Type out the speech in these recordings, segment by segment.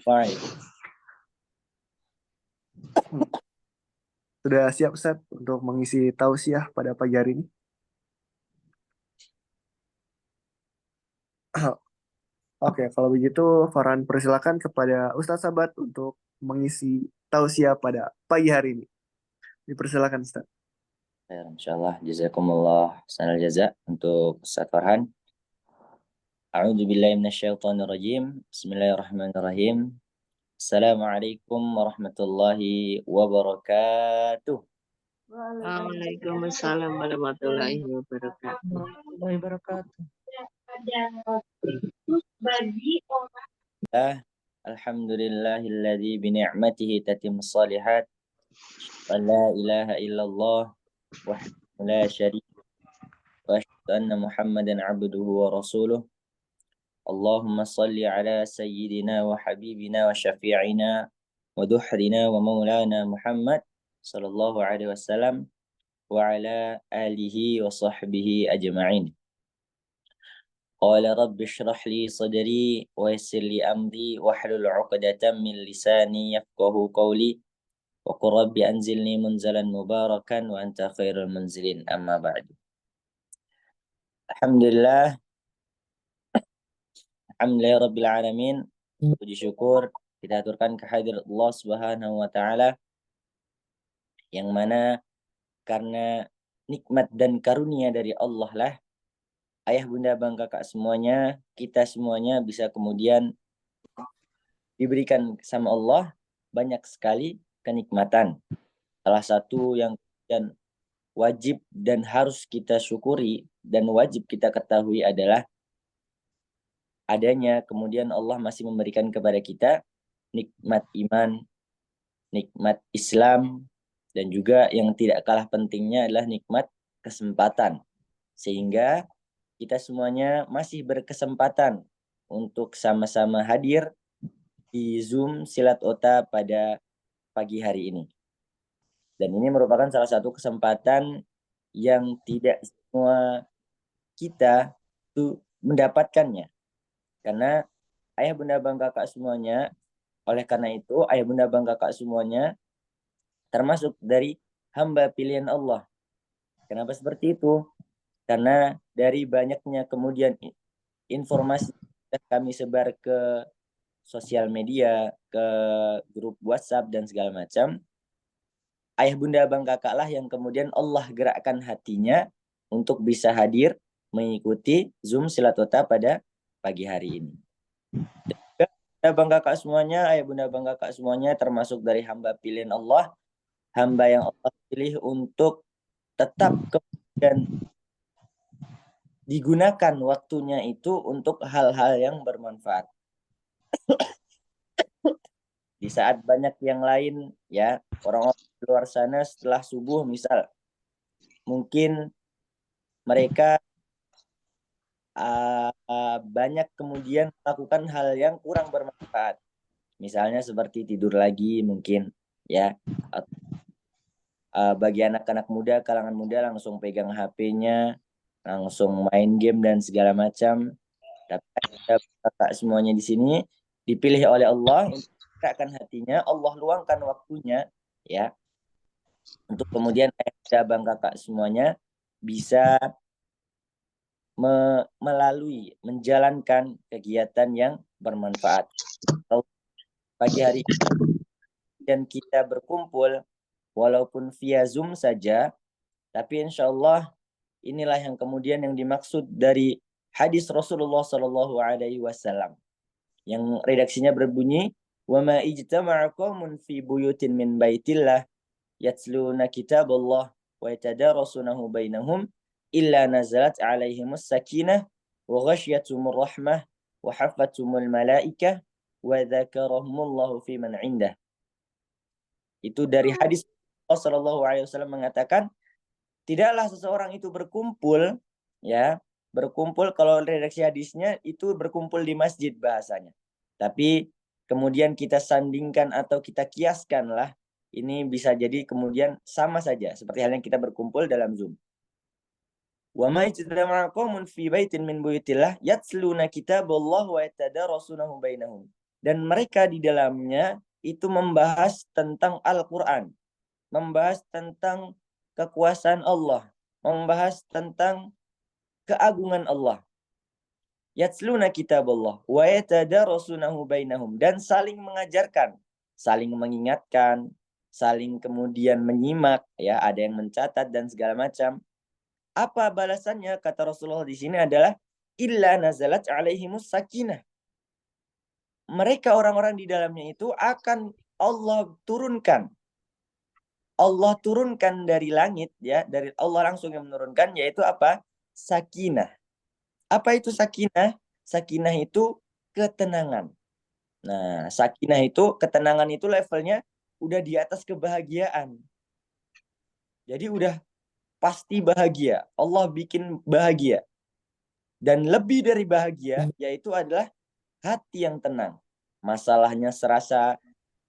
Baik. Sudah siap Ustaz untuk mengisi tausiah pada pagi hari ini? Oke, kalau begitu Farhan persilakan kepada Ustaz Sabat untuk mengisi tausiah pada pagi hari ini. Dipersilakan Ustaz. Insyaallah jazakumullah sanal jaza untuk Ustaz Farhan. A'udzu billahi minasyaitonir rajim. Bismillahirrahmanirrahim. Assalamualaikum warahmatullahi wabarakatuh. Waalaikumsalam warahmatullahi wabarakatuh. Alhamdulillahilladzi bi ni'matihi tatimmus shalihat. Wa la ilaha illallah wahdahu la syarika wa asyhadu anna Muhammadan abduhu wa rasuluh. Allahumma salli ala sayyidina wa habibina wa syafi'ina wa duhrina wa maulana Muhammad sallallahu alaihi wasallam wa ala alihi wa sahbihi ajma'in. Qala rabbi shrah li sadri wa yassir li amri wahlul 'uqdatam min lisani yafqahu qawli wa qur rabbi anzilni munzalan mubarakan wa anta khairul munzilin amma ba'du. Alhamdulillah Rabbil alamin. Puji syukur kita aturkan kehadirat Allah Subhanahu wa taala yang mana karena nikmat dan karunia dari Allah lah ayah bunda bang kakak semuanya, kita semuanya bisa kemudian diberikan sama Allah banyak sekali kenikmatan. Salah satu yang dan wajib dan harus kita syukuri dan wajib kita ketahui adalah adanya kemudian Allah masih memberikan kepada kita nikmat iman, nikmat Islam, dan juga yang tidak kalah pentingnya adalah nikmat kesempatan. Sehingga kita semuanya masih berkesempatan untuk sama-sama hadir di Zoom Silat Ota pada pagi hari ini. Dan ini merupakan salah satu kesempatan yang tidak semua kita itu mendapatkannya. Karena ayah bunda bang kakak semuanya, oleh karena itu ayah bunda bang kakak semuanya termasuk dari hamba pilihan Allah. Kenapa seperti itu? Karena dari banyaknya kemudian informasi yang kami sebar ke sosial media, ke grup WhatsApp dan segala macam, ayah bunda bang kakak lah yang kemudian Allah gerakkan hatinya untuk bisa hadir mengikuti Zoom Silatota pada pagi hari ini. Dan bang kakak semuanya, ayah bunda bang kakak semuanya termasuk dari hamba pilihan Allah, hamba yang Allah pilih untuk tetap kemudian digunakan waktunya itu untuk hal-hal yang bermanfaat. Di saat banyak yang lain ya, orang-orang di luar sana setelah subuh misal mungkin mereka banyak kemudian melakukan hal yang kurang bermanfaat. Misalnya seperti tidur lagi mungkin ya. Bagi anak-anak muda, kalangan muda langsung pegang HP-nya, langsung main game dan segala macam. Tapi kakak semuanya di sini dipilih oleh Allah untuk menggerakkan hatinya, Allah luangkan waktunya ya untuk kemudian bang kakak semuanya bisa melalui menjalankan kegiatan yang bermanfaat. Pagi hari ini dan kita berkumpul walaupun via Zoom saja, tapi insya Allah inilah yang kemudian yang dimaksud dari hadis Rasulullah Shallallahu Alaihi Wasallam yang redaksinya berbunyi, wa ma ijtama'a qaumun fi buyutin min baitillah yatluna kitaballah wa yatadarasunahu bainahum illa nazalat alaihimus sakinah wa ghashyatumur rahmah wa haffatumul malaikah wa dzakarahumullahu fi man indah. Itu dari hadis Rasulullah Shallallahu Alaihi Wasallam mengatakan, tidaklah seseorang itu berkumpul ya, berkumpul kalau redaksi hadisnya itu berkumpul di masjid bahasanya. Tapi kemudian kita sandingkan atau kita kiaskan lah, ini bisa jadi kemudian sama saja seperti halnya kita berkumpul dalam Zoom. Wa ma ijtama'a qaumun fi baitin min buyutillah yatluna kitaballah wa yatadarasunahu bainahum. dan mereka di dalamnya itu membahas tentang Al-Quran, membahas tentang kekuasaan Allah, membahas tentang keagungan Allah. Yatsluna kitaballah wa yatadarasunahu bainahum, dan saling mengajarkan, saling mengingatkan, saling kemudian menyimak, ya, ada yang mencatat dan segala macam. Apa balasannya? Kata Rasulullah di sini adalah illa nazalat alaihimus sakinah. Mereka orang-orang di dalamnya itu akan Allah turunkan. Allah turunkan dari langit, ya, dari Allah langsung yang menurunkan, yaitu apa? Sakinah. Apa itu sakinah? Sakinah itu ketenangan. Nah, sakinah itu, ketenangan itu levelnya udah di atas kebahagiaan. Jadi udah pasti bahagia. Allah bikin bahagia. Dan lebih dari bahagia, yaitu adalah hati yang tenang. Masalahnya serasa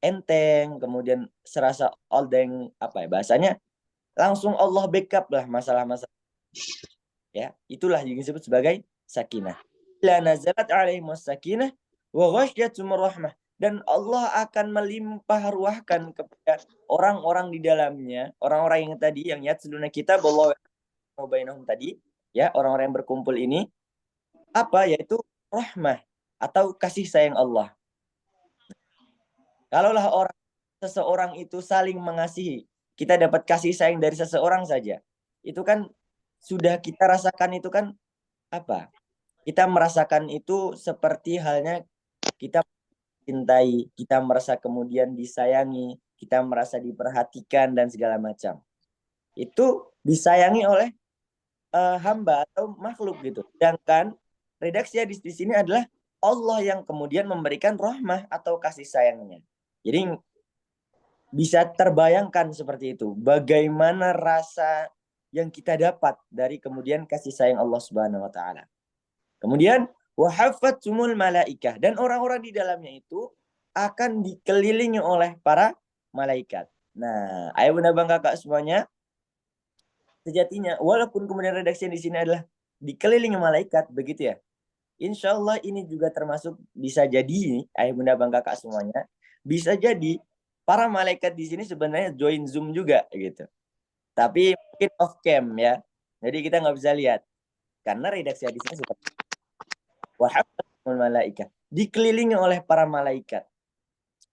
enteng, kemudian serasa oldeng, apa ya bahasanya, langsung Allah backup lah masalah-masalah. Ya, itulah yang disebut sebagai sakinah. La nazalat alaihimus sakinah wa ghasyiyatuhumur rahmah, dan Allah akan melimpah ruahkan kepada orang-orang di dalamnya, orang-orang yang tadi yang yatsluna kitaballah wa bainahum tadi, ya, orang-orang yang berkumpul ini apa? Yaitu rahmah atau kasih sayang Allah. Kalaulah seseorang itu saling mengasihi, kita dapat kasih sayang dari seseorang saja, itu kan sudah kita rasakan, itu kan apa? Kita merasakan itu seperti halnya kita cintai, kita merasa kemudian disayangi, kita merasa diperhatikan dan segala macam. Itu disayangi oleh hamba atau makhluk gitu. Sedangkan redaksi hadis di sini adalah Allah yang kemudian memberikan rahmah atau kasih sayangnya. Jadi bisa terbayangkan seperti itu, bagaimana rasa yang kita dapat dari kemudian kasih sayang Allah Subhanahu wa taala. Kemudian wahafatsumul malaikah, dan orang-orang di dalamnya itu akan dikelilingi oleh para malaikat. Nah, ayah bunda bang kakak semuanya, sejatinya walaupun kemudian redaksi di sini adalah dikelilingi malaikat begitu ya, insya Allah ini juga termasuk bisa jadi, ayah bunda bang kakak semuanya, bisa jadi para malaikat di sini sebenarnya join Zoom juga gitu. Tapi mungkin off cam ya. Jadi kita nggak bisa lihat. Karena redaksi hadisnya seperti wahafatul malaikah, dikelilingi oleh para malaikat.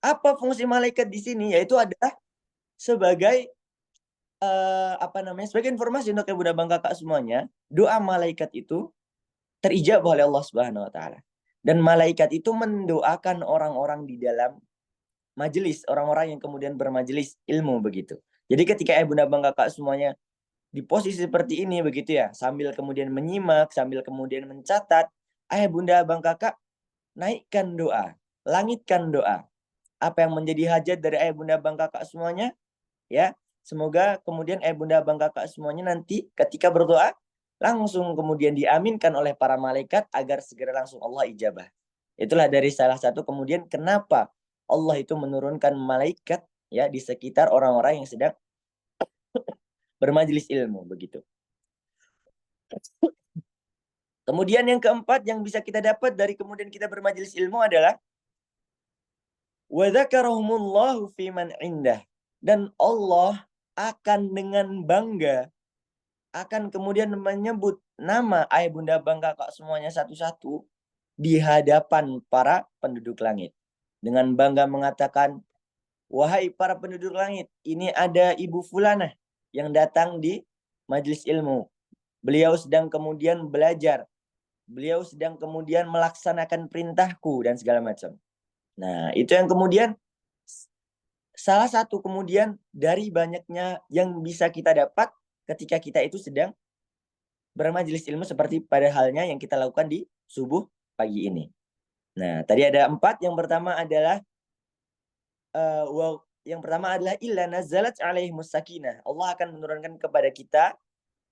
Apa fungsi malaikat di sini? Yaitu adalah sebagai sebagai informasi untuk ibu dan kakak semuanya, doa malaikat itu terijabah oleh Allah Subhanahu wa taala. Dan malaikat itu mendoakan orang-orang di dalam majelis, orang-orang yang kemudian bermajelis ilmu begitu. Jadi ketika ibu dan kakak semuanya di posisi seperti ini begitu ya, sambil kemudian menyimak, sambil kemudian mencatat, ayah bunda abang kakak naikkan doa, langitkan doa. Apa yang menjadi hajat dari ayah bunda abang kakak semuanya, ya, semoga kemudian ayah bunda abang kakak semuanya nanti ketika berdoa langsung kemudian diaminkan oleh para malaikat agar segera langsung Allah ijabah. Itulah dari salah satu kemudian kenapa Allah itu menurunkan malaikat, ya, di sekitar orang-orang yang sedang bermajelis ilmu begitu. Kemudian yang keempat yang bisa kita dapat dari kemudian kita bermajelis ilmu adalah wa dzakarahumullahu fi man indah, dan Allah akan dengan bangga akan kemudian menyebut nama ayah bunda bang kakak semuanya satu-satu di hadapan para penduduk langit. Dengan bangga mengatakan, wahai para penduduk langit, ini ada ibu fulanah yang datang di majelis ilmu. Beliau sedang kemudian belajar. Beliau sedang kemudian melaksanakan perintahku dan segala macam. Nah, itu yang kemudian salah satu kemudian dari banyaknya yang bisa kita dapat ketika kita itu sedang bermajelis ilmu seperti pada halnya yang kita lakukan di subuh pagi ini. Nah, tadi ada 4. Yang pertama adalah illa nazalat alaihimus sakinah. Allah akan menurunkan kepada kita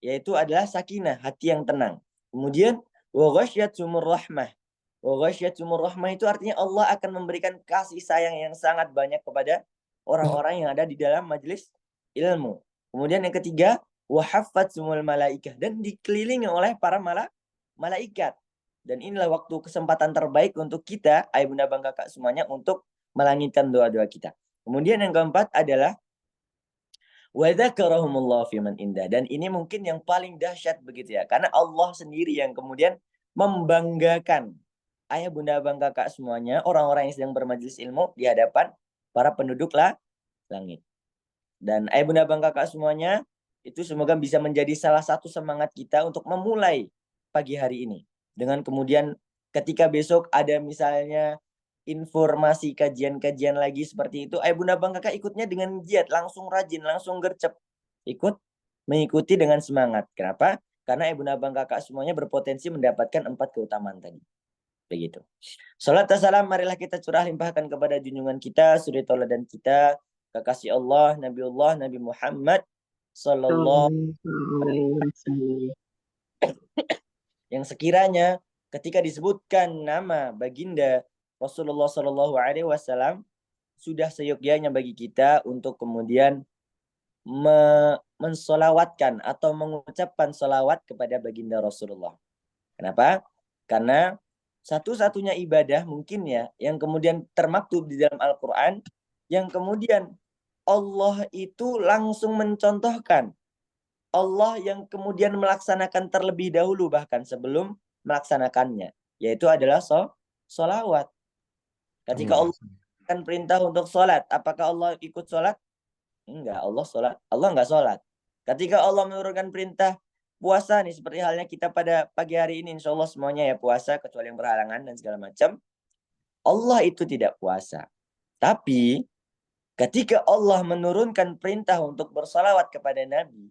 yaitu adalah sakinah, hati yang tenang. Kemudian wa ghasyiyatuhumur rahmah. Wa ghasyiyatuhumur rahmah itu artinya Allah akan memberikan kasih sayang yang sangat banyak kepada orang-orang yang ada di dalam majelis ilmu. Kemudian yang ketiga, wa haffatsumul malaikah, dan dikelilingi oleh para malaikat. Dan inilah waktu kesempatan terbaik untuk kita, ayah bunda bang kakak semuanya, untuk melangitkan doa-doa kita. Kemudian yang keempat adalah wa dzakarahumullah fiman indah. Dan ini mungkin yang paling dahsyat begitu ya. Karena Allah sendiri yang kemudian membanggakan ayah bunda abang kakak semuanya, orang-orang yang sedang bermajelis ilmu di hadapan para penduduk langit. Dan ayah bunda abang kakak semuanya, itu semoga bisa menjadi salah satu semangat kita untuk memulai pagi hari ini. Dengan kemudian ketika besok ada misalnya informasi kajian-kajian lagi seperti itu, ayah bunda abang kakak ikutnya dengan giat, langsung rajin, langsung gercep. Mengikuti dengan semangat. Kenapa? Karena ayah bunda abang kakak semuanya berpotensi mendapatkan 4 keutamaan tadi. Begitu. Salat dan salam marilah kita curah limpahkan kepada junjungan kita, suri tauladan kita, kekasih Allah, Nabi Muhammad sallallahu Alaihi Wasallam. yang sekiranya ketika disebutkan nama baginda Rasulullah sallallahu alaihi wasallam sudah seyogyanya bagi kita untuk kemudian mensolawatkan atau mengucapkan solawat kepada baginda Rasulullah. Kenapa? Karena satu-satunya ibadah mungkin ya yang kemudian termaktub di dalam Al-Quran yang kemudian Allah itu langsung mencontohkan, Allah yang kemudian melaksanakan terlebih dahulu bahkan sebelum melaksanakannya, yaitu adalah solawat. Ketika Allah akan perintah untuk sholat, apakah Allah ikut sholat? Enggak, Allah enggak sholat. Ketika Allah menurunkan perintah puasa nih, seperti halnya kita pada pagi hari ini, insya Allah semuanya ya puasa, kecuali yang berhalangan dan segala macam. Allah itu tidak puasa. Tapi ketika Allah menurunkan perintah untuk bersalawat kepada Nabi,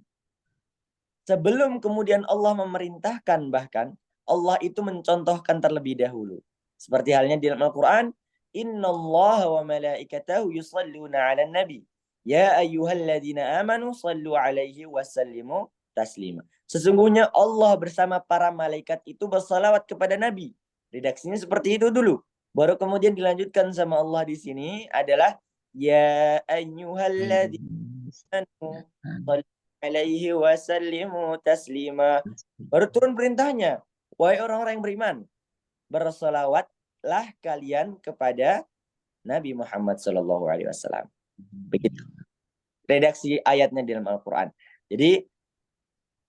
sebelum kemudian Allah memerintahkan bahkan, Allah itu mencontohkan terlebih dahulu. Seperti halnya di dalam Al-Quran, Innallaha wa malaikatahu yusalluna ala nabi. Ya ayyuhalladzina amanu sallu alaihi wasallimu taslima. Sesungguhnya Allah bersama para malaikat itu bersalawat kepada Nabi. Redaksinya seperti itu dulu. Baru kemudian dilanjutkan sama Allah di sini adalah ya ayyuhalladzina amanu sallu alaihi wasallimu taslima. Baru turun perintahnya. Wahai orang-orang yang beriman, bersalawatlah kalian kepada Nabi Muhammad sallallahu alaihi wasallam. Begitu redaksi ayatnya di dalam Al-Quran. Jadi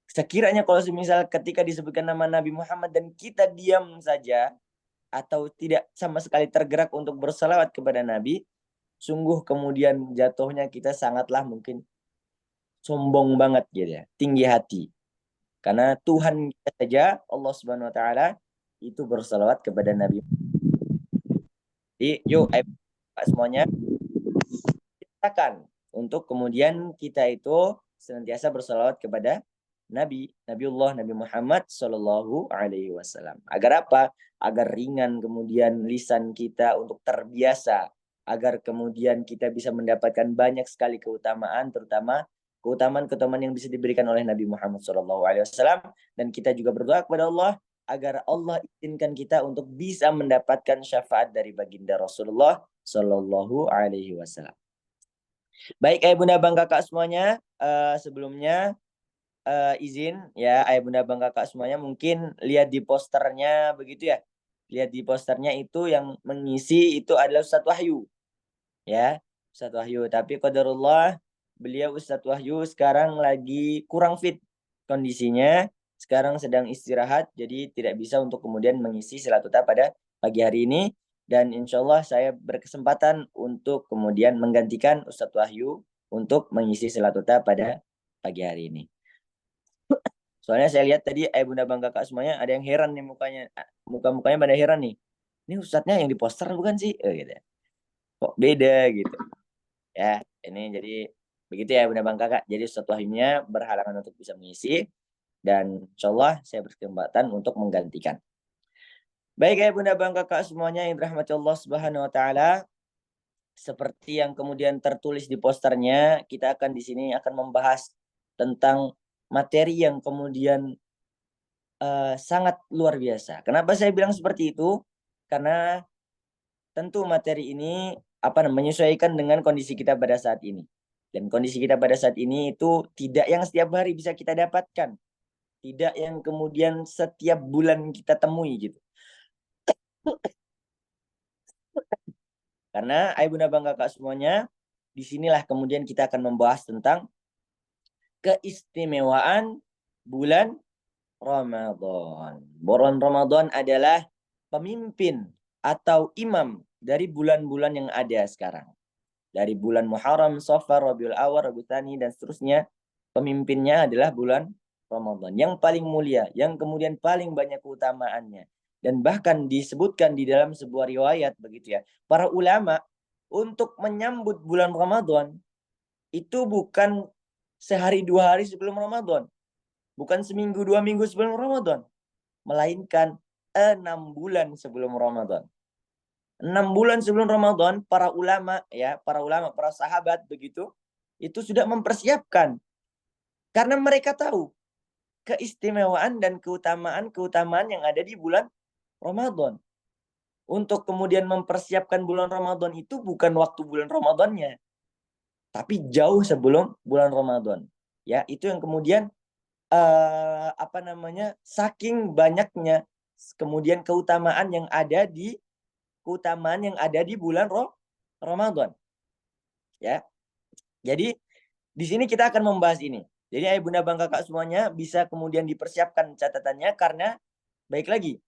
sekiranya kalau misal ketika disebutkan nama Nabi Muhammad dan kita diam saja atau tidak sama sekali tergerak untuk bersalawat kepada Nabi, sungguh kemudian jatuhnya kita sangatlah mungkin sombong banget gitu ya, tinggi hati. Karena Tuhan kita saja, Allah Subhanahu wa taala itu bersalawat kepada Nabi. Jadi yuk semuanya katakan untuk kemudian kita itu senantiasa bersalawat kepada Nabiullah Nabi Muhammad Shallallahu Alaihi Wasallam. Agar apa? Agar ringan kemudian lisan kita untuk terbiasa. Agar kemudian kita bisa mendapatkan banyak sekali keutamaan, terutama keutamaan-keutamaan yang bisa diberikan oleh Nabi Muhammad Shallallahu Alaihi Wasallam. Dan kita juga berdoa kepada Allah agar Allah izinkan kita untuk bisa mendapatkan syafaat dari baginda Rasulullah Shallallahu Alaihi Wasallam. Baik ayah bunda bang kakak semuanya, sebelumnya izin ya ayah bunda bang kakak semuanya mungkin lihat di posternya begitu ya. Lihat di posternya itu yang mengisi itu adalah Ustadz Wahyu. Ya, Ustadz Wahyu. Tapi qadarullah beliau Ustadz Wahyu sekarang lagi kurang fit kondisinya. Sekarang sedang istirahat jadi tidak bisa untuk kemudian mengisi Silatuta pada pagi hari ini. Dan insya Allah saya berkesempatan untuk kemudian menggantikan Ustadz Wahyu untuk mengisi Silatuta pada pagi hari ini. Soalnya saya lihat tadi bunda bang kakak semuanya ada yang heran nih mukanya. Muka-mukanya pada heran nih. Ini Ustadznya yang di poster bukan sih? Gitu. Kok beda gitu. Ya, ini jadi begitu ya bunda bang kakak. Jadi Ustadz Wahyunya berhalangan untuk bisa mengisi. Dan insya Allah saya berkesempatan untuk menggantikan. Baik ya bunda bang kakak semuanya yang dirahmati Allah Subhanahu wa taala, seperti yang kemudian tertulis di posternya, kita akan di sini akan membahas tentang materi yang kemudian sangat luar biasa. Kenapa saya bilang seperti itu? Karena tentu materi ini menyesuaikan dengan kondisi kita pada saat ini. Dan kondisi kita pada saat ini itu tidak yang setiap hari bisa kita dapatkan. Tidak yang kemudian setiap bulan kita temui gitu. Karena ayah bunda bang kakak semuanya, disinilah kemudian kita akan membahas tentang keistimewaan bulan Ramadan. Bulan Ramadan adalah pemimpin atau imam dari bulan-bulan yang ada sekarang. Dari bulan Muharram, Safar, Rabiul Awal, Rabiul Tsani, dan seterusnya. Pemimpinnya adalah bulan Ramadan. Yang paling mulia, yang kemudian paling banyak keutamaannya. Dan bahkan disebutkan di dalam sebuah riwayat begitu ya. Para ulama untuk menyambut bulan Ramadan itu bukan sehari dua hari sebelum Ramadan. Bukan seminggu dua minggu sebelum Ramadan. Melainkan 6 bulan sebelum Ramadan. 6 bulan sebelum Ramadan, para ulama, para sahabat begitu, itu sudah mempersiapkan. Karena mereka tahu keistimewaan dan keutamaan yang ada di bulan Ramadan. Untuk kemudian mempersiapkan bulan Ramadan itu bukan waktu bulan Ramadannya, tapi jauh sebelum bulan Ramadan. Ya, itu yang kemudian saking banyaknya kemudian keutamaan yang ada di bulan Ramadan. Ya. Jadi di sini kita akan membahas ini. Jadi ayah bunda bang kakak semuanya bisa kemudian dipersiapkan catatannya, karena baik lagi,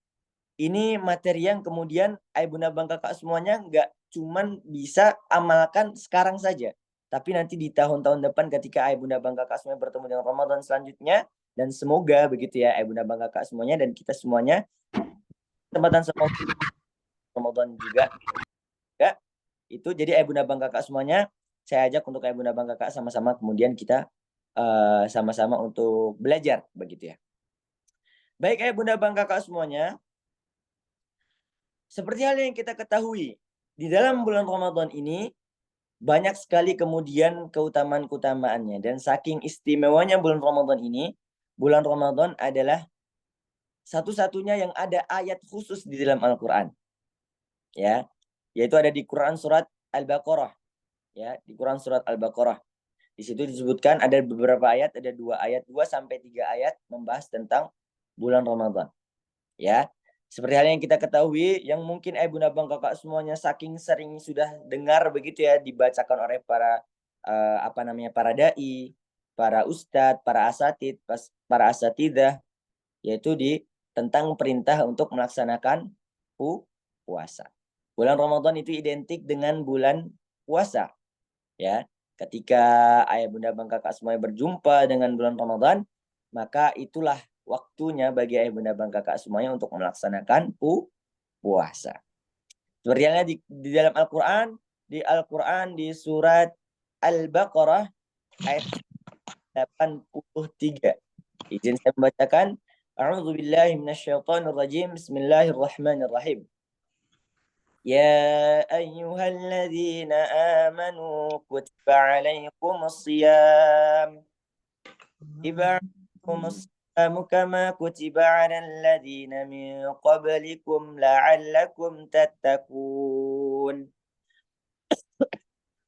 ini materi yang kemudian ayah bunda bang kakak semuanya nggak cuman bisa amalkan sekarang saja, tapi nanti di tahun-tahun depan ketika ayah bunda bang kakak semuanya bertemu dengan Ramadan selanjutnya, dan semoga begitu ya ayah bunda bang kakak semuanya dan kita semuanya kesempatan Ramadan juga ya. Itu jadi ayah bunda bang kakak semuanya, saya ajak untuk ayah bunda bang kakak sama-sama kemudian kita sama-sama untuk belajar begitu ya. Baik ayah bunda bang kakak semuanya, seperti hal yang kita ketahui, di dalam bulan Ramadan ini banyak sekali kemudian keutamaan-keutamaannya, dan saking istimewanya bulan Ramadan ini, bulan Ramadan adalah satu-satunya yang ada ayat khusus di dalam Al-Qur'an. Ya, yaitu ada di Quran surat Al-Baqarah. Ya, di Quran surat Al-Baqarah. Di situ disebutkan ada beberapa ayat, ada 2 sampai 3 ayat membahas tentang bulan Ramadan. Ya. Seperti hal yang kita ketahui, yang mungkin bunda bang kakak semuanya saking sering sudah dengar begitu ya, dibacakan oleh para para dai, para ustadz, para asatidah, yaitu tentang perintah untuk melaksanakan puasa. Bulan Ramadan itu identik dengan bulan puasa. Ya, ketika ayah bunda bang kakak semuanya berjumpa dengan bulan Ramadan, maka itulah waktunya bagi ayah bunda bang kakak semuanya untuk melaksanakan puasa. Seperti halnya di dalam Al-Quran di surat Al-Baqarah ayat 83. Izin saya membacakan. A'udzubillahi minasyaitonirrajim. Bismillahirrahmanirrahim. يا أيها الذين آمنوا كتب عليكم الصيام كما كتب على الذين من قبلكم لعلكم تتقون.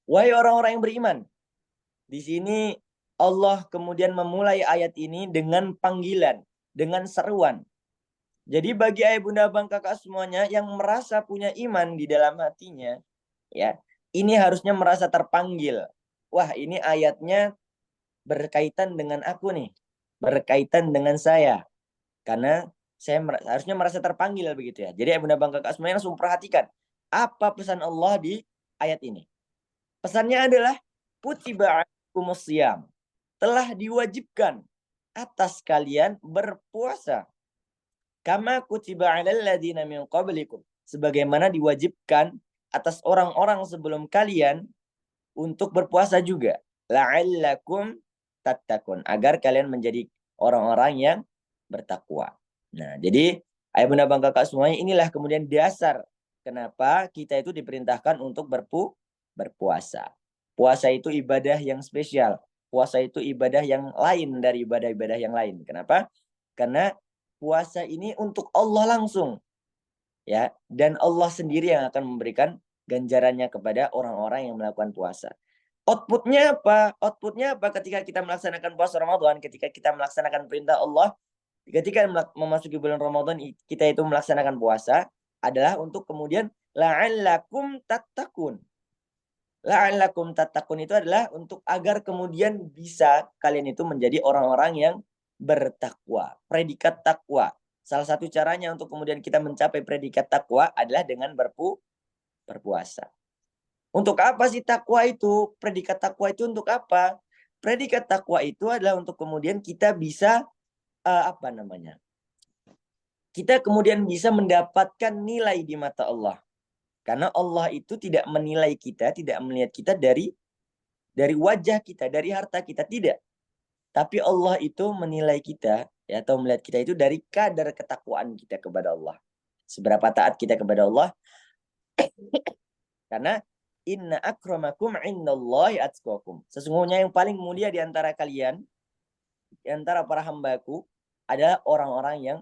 Wahai orang-orang yang beriman, di sini Allah kemudian memulai ayat ini dengan panggilan, dengan seruan. Jadi bagi ayah bunda bang kakak semuanya yang merasa punya iman di dalam hatinya, ya, ini harusnya merasa terpanggil. Wah, ini ayatnya berkaitan dengan aku nih, berkaitan dengan saya. Karena saya harusnya merasa terpanggil begitu ya. Jadi ayah bunda bang kakak semuanya langsung perhatikan apa pesan Allah di ayat ini. Pesannya adalah kutiba alaikumus syiyam, telah diwajibkan atas kalian berpuasa. Kama kutiba 'alal ladzina min qablikum, sebagaimana diwajibkan atas orang-orang sebelum kalian untuk berpuasa juga. La'allakum tattaqun, agar kalian menjadi orang-orang yang bertakwa. Nah, jadi ayah bunda bang kakak semuanya, inilah kemudian dasar kenapa kita itu diperintahkan untuk berpuasa. Puasa itu ibadah yang spesial. Puasa itu ibadah yang lain dari ibadah-ibadah yang lain. Kenapa? Karena puasa ini untuk Allah langsung, ya, dan Allah sendiri yang akan memberikan ganjarannya kepada orang-orang yang melakukan puasa. Outputnya apa ketika kita melaksanakan puasa Ramadan, ketika kita melaksanakan perintah Allah, ketika memasuki bulan Ramadan kita itu melaksanakan puasa, adalah untuk kemudian la'allakum tattaqun. La'allakum tattaqun itu adalah untuk agar kemudian bisa kalian itu menjadi orang-orang yang bertakwa. Predikat takwa. Salah satu caranya untuk kemudian kita mencapai predikat takwa adalah dengan berpuasa. Untuk apa sih takwa itu? Predikat takwa itu untuk apa? Predikat takwa itu adalah untuk kemudian kita bisa kita kemudian bisa mendapatkan nilai di mata Allah. Karena Allah itu tidak menilai kita, tidak melihat kita dari wajah kita, dari harta kita, tidak. Tapi Allah itu menilai kita ya, atau melihat kita itu dari kadar ketakwaan kita kepada Allah. Seberapa taat kita kepada Allah. Karena inna akramakum indallahi atqakum. Sesungguhnya yang paling mulia di antara kalian, di antara para hambaku, adalah orang-orang yang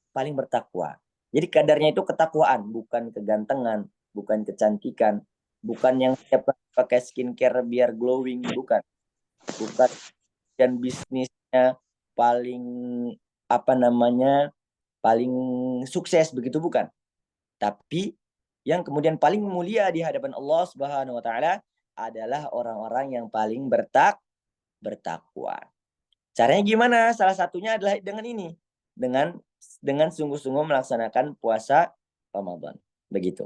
paling bertakwa. Jadi kadarnya itu ketakwaan, bukan kegantengan, bukan kecantikan, bukan yang siapa pakai skincare biar glowing, bukan. Bukan dan bisnisnya paling paling sukses begitu, bukan. Tapi yang kemudian paling mulia di hadapan Allah Subhanahu wa taala adalah orang-orang yang paling bertakwa. Caranya gimana? Salah satunya adalah dengan ini. Dengan sungguh-sungguh melaksanakan puasa Ramadan. Begitu.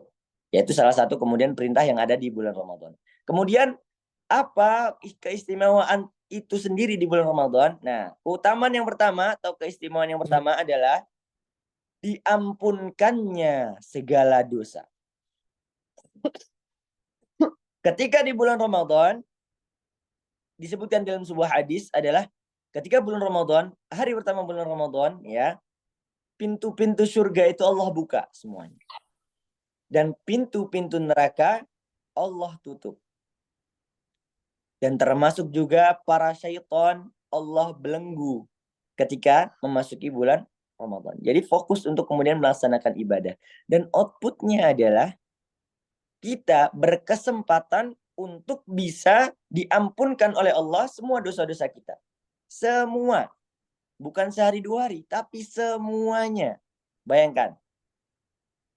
Yaitu salah satu kemudian perintah yang ada di bulan Ramadan. Kemudian apa keistimewaan itu sendiri di bulan Ramadan? Nah, keutamaan yang pertama atau keistimewaan yang pertama adalah diampunkannya segala dosa. Ketika di bulan Ramadan, disebutkan dalam sebuah hadis adalah ketika bulan Ramadan, hari pertama bulan Ramadan, ya, pintu-pintu surga itu Allah buka semuanya. Dan pintu-pintu neraka Allah tutup. Dan termasuk juga para syaitan Allah belenggu ketika memasuki bulan Ramadan. Jadi fokus untuk kemudian melaksanakan ibadah. Dan outputnya adalah kita berkesempatan untuk bisa diampunkan oleh Allah semua dosa-dosa kita. Semua. Bukan sehari dua hari, tapi semuanya. Bayangkan.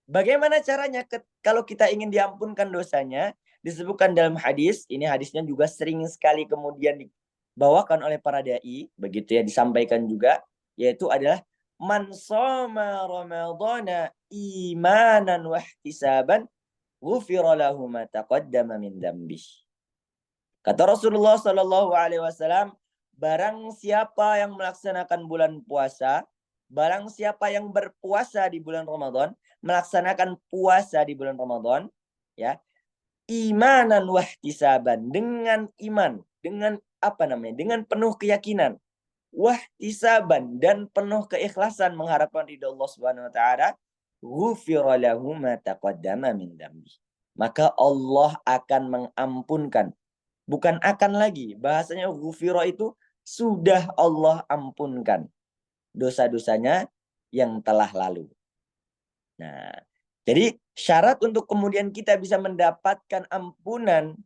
Bagaimana caranya kalau kita ingin diampunkan dosanya? Disebutkan dalam hadis, ini hadisnya juga sering sekali kemudian dibawakan oleh para dai, begitu ya, disampaikan juga, yaitu adalah man shoma ramadhana imanan wa ihtisaban ghufira lahu ma taqaddama min dzambih. Kata Rasulullah sallallahu alaihi wasallam, barang siapa yang melaksanakan bulan puasa, barang siapa yang berpuasa di bulan Ramadan, melaksanakan puasa di bulan Ramadan, ya, imanan wahtisaban, dengan iman, dengan dengan penuh keyakinan, wahtisaban, dan penuh keikhlasan mengharapkan ridha Allah Subhanahu wa taala, ghufira lahu ma taqaddama min dzambi. Maka Allah akan mengampunkan. Bukan akan lagi, bahasanya ghufira itu sudah Allah ampunkan dosa-dosanya yang telah lalu. Nah, jadi syarat untuk kemudian kita bisa mendapatkan ampunan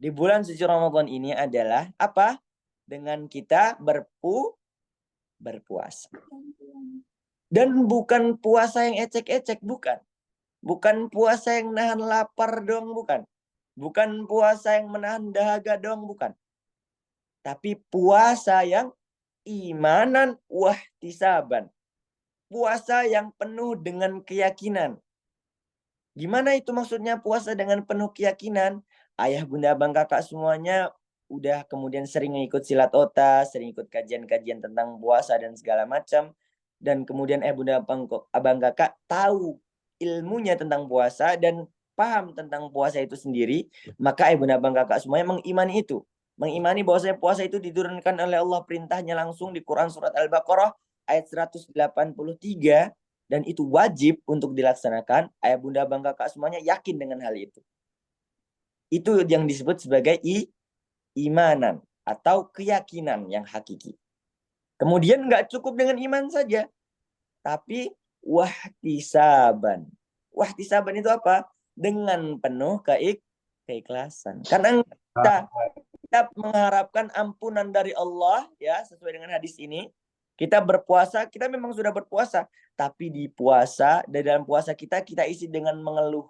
di bulan suci Ramadan ini adalah apa? Dengan kita berpuasa. Dan bukan puasa yang ecek-ecek, bukan. Bukan puasa yang nahan lapar dong, bukan. Bukan puasa yang menahan dahaga dong, bukan. Tapi puasa yang imanan wahtisaban. Puasa yang penuh dengan keyakinan. Gimana itu maksudnya puasa dengan penuh keyakinan? Ayah, bunda, abang, kakak semuanya udah kemudian sering ikut silat ota, sering ikut kajian-kajian tentang puasa dan segala macam. Dan kemudian bunda, abang, kakak tahu ilmunya tentang puasa dan paham tentang puasa itu sendiri. Maka bunda, abang, kakak semuanya mengimani itu. Mengimani bahwasanya puasa itu diturunkan oleh Allah, perintahnya langsung di Quran surat Al-Baqarah ayat 183. Dan itu wajib untuk dilaksanakan. Ayah, bunda, abang, kakak semuanya yakin dengan hal itu. Itu yang disebut sebagai imanan atau keyakinan yang hakiki. Kemudian nggak cukup dengan iman saja, tapi wahtisaban. Wahtisaban itu apa? Dengan penuh keikhlasan. Karena kita mengharapkan ampunan dari Allah, ya, sesuai dengan hadis ini. Kita berpuasa, kita memang sudah berpuasa, tapi di puasa, dan dalam puasa kita isi dengan mengeluh.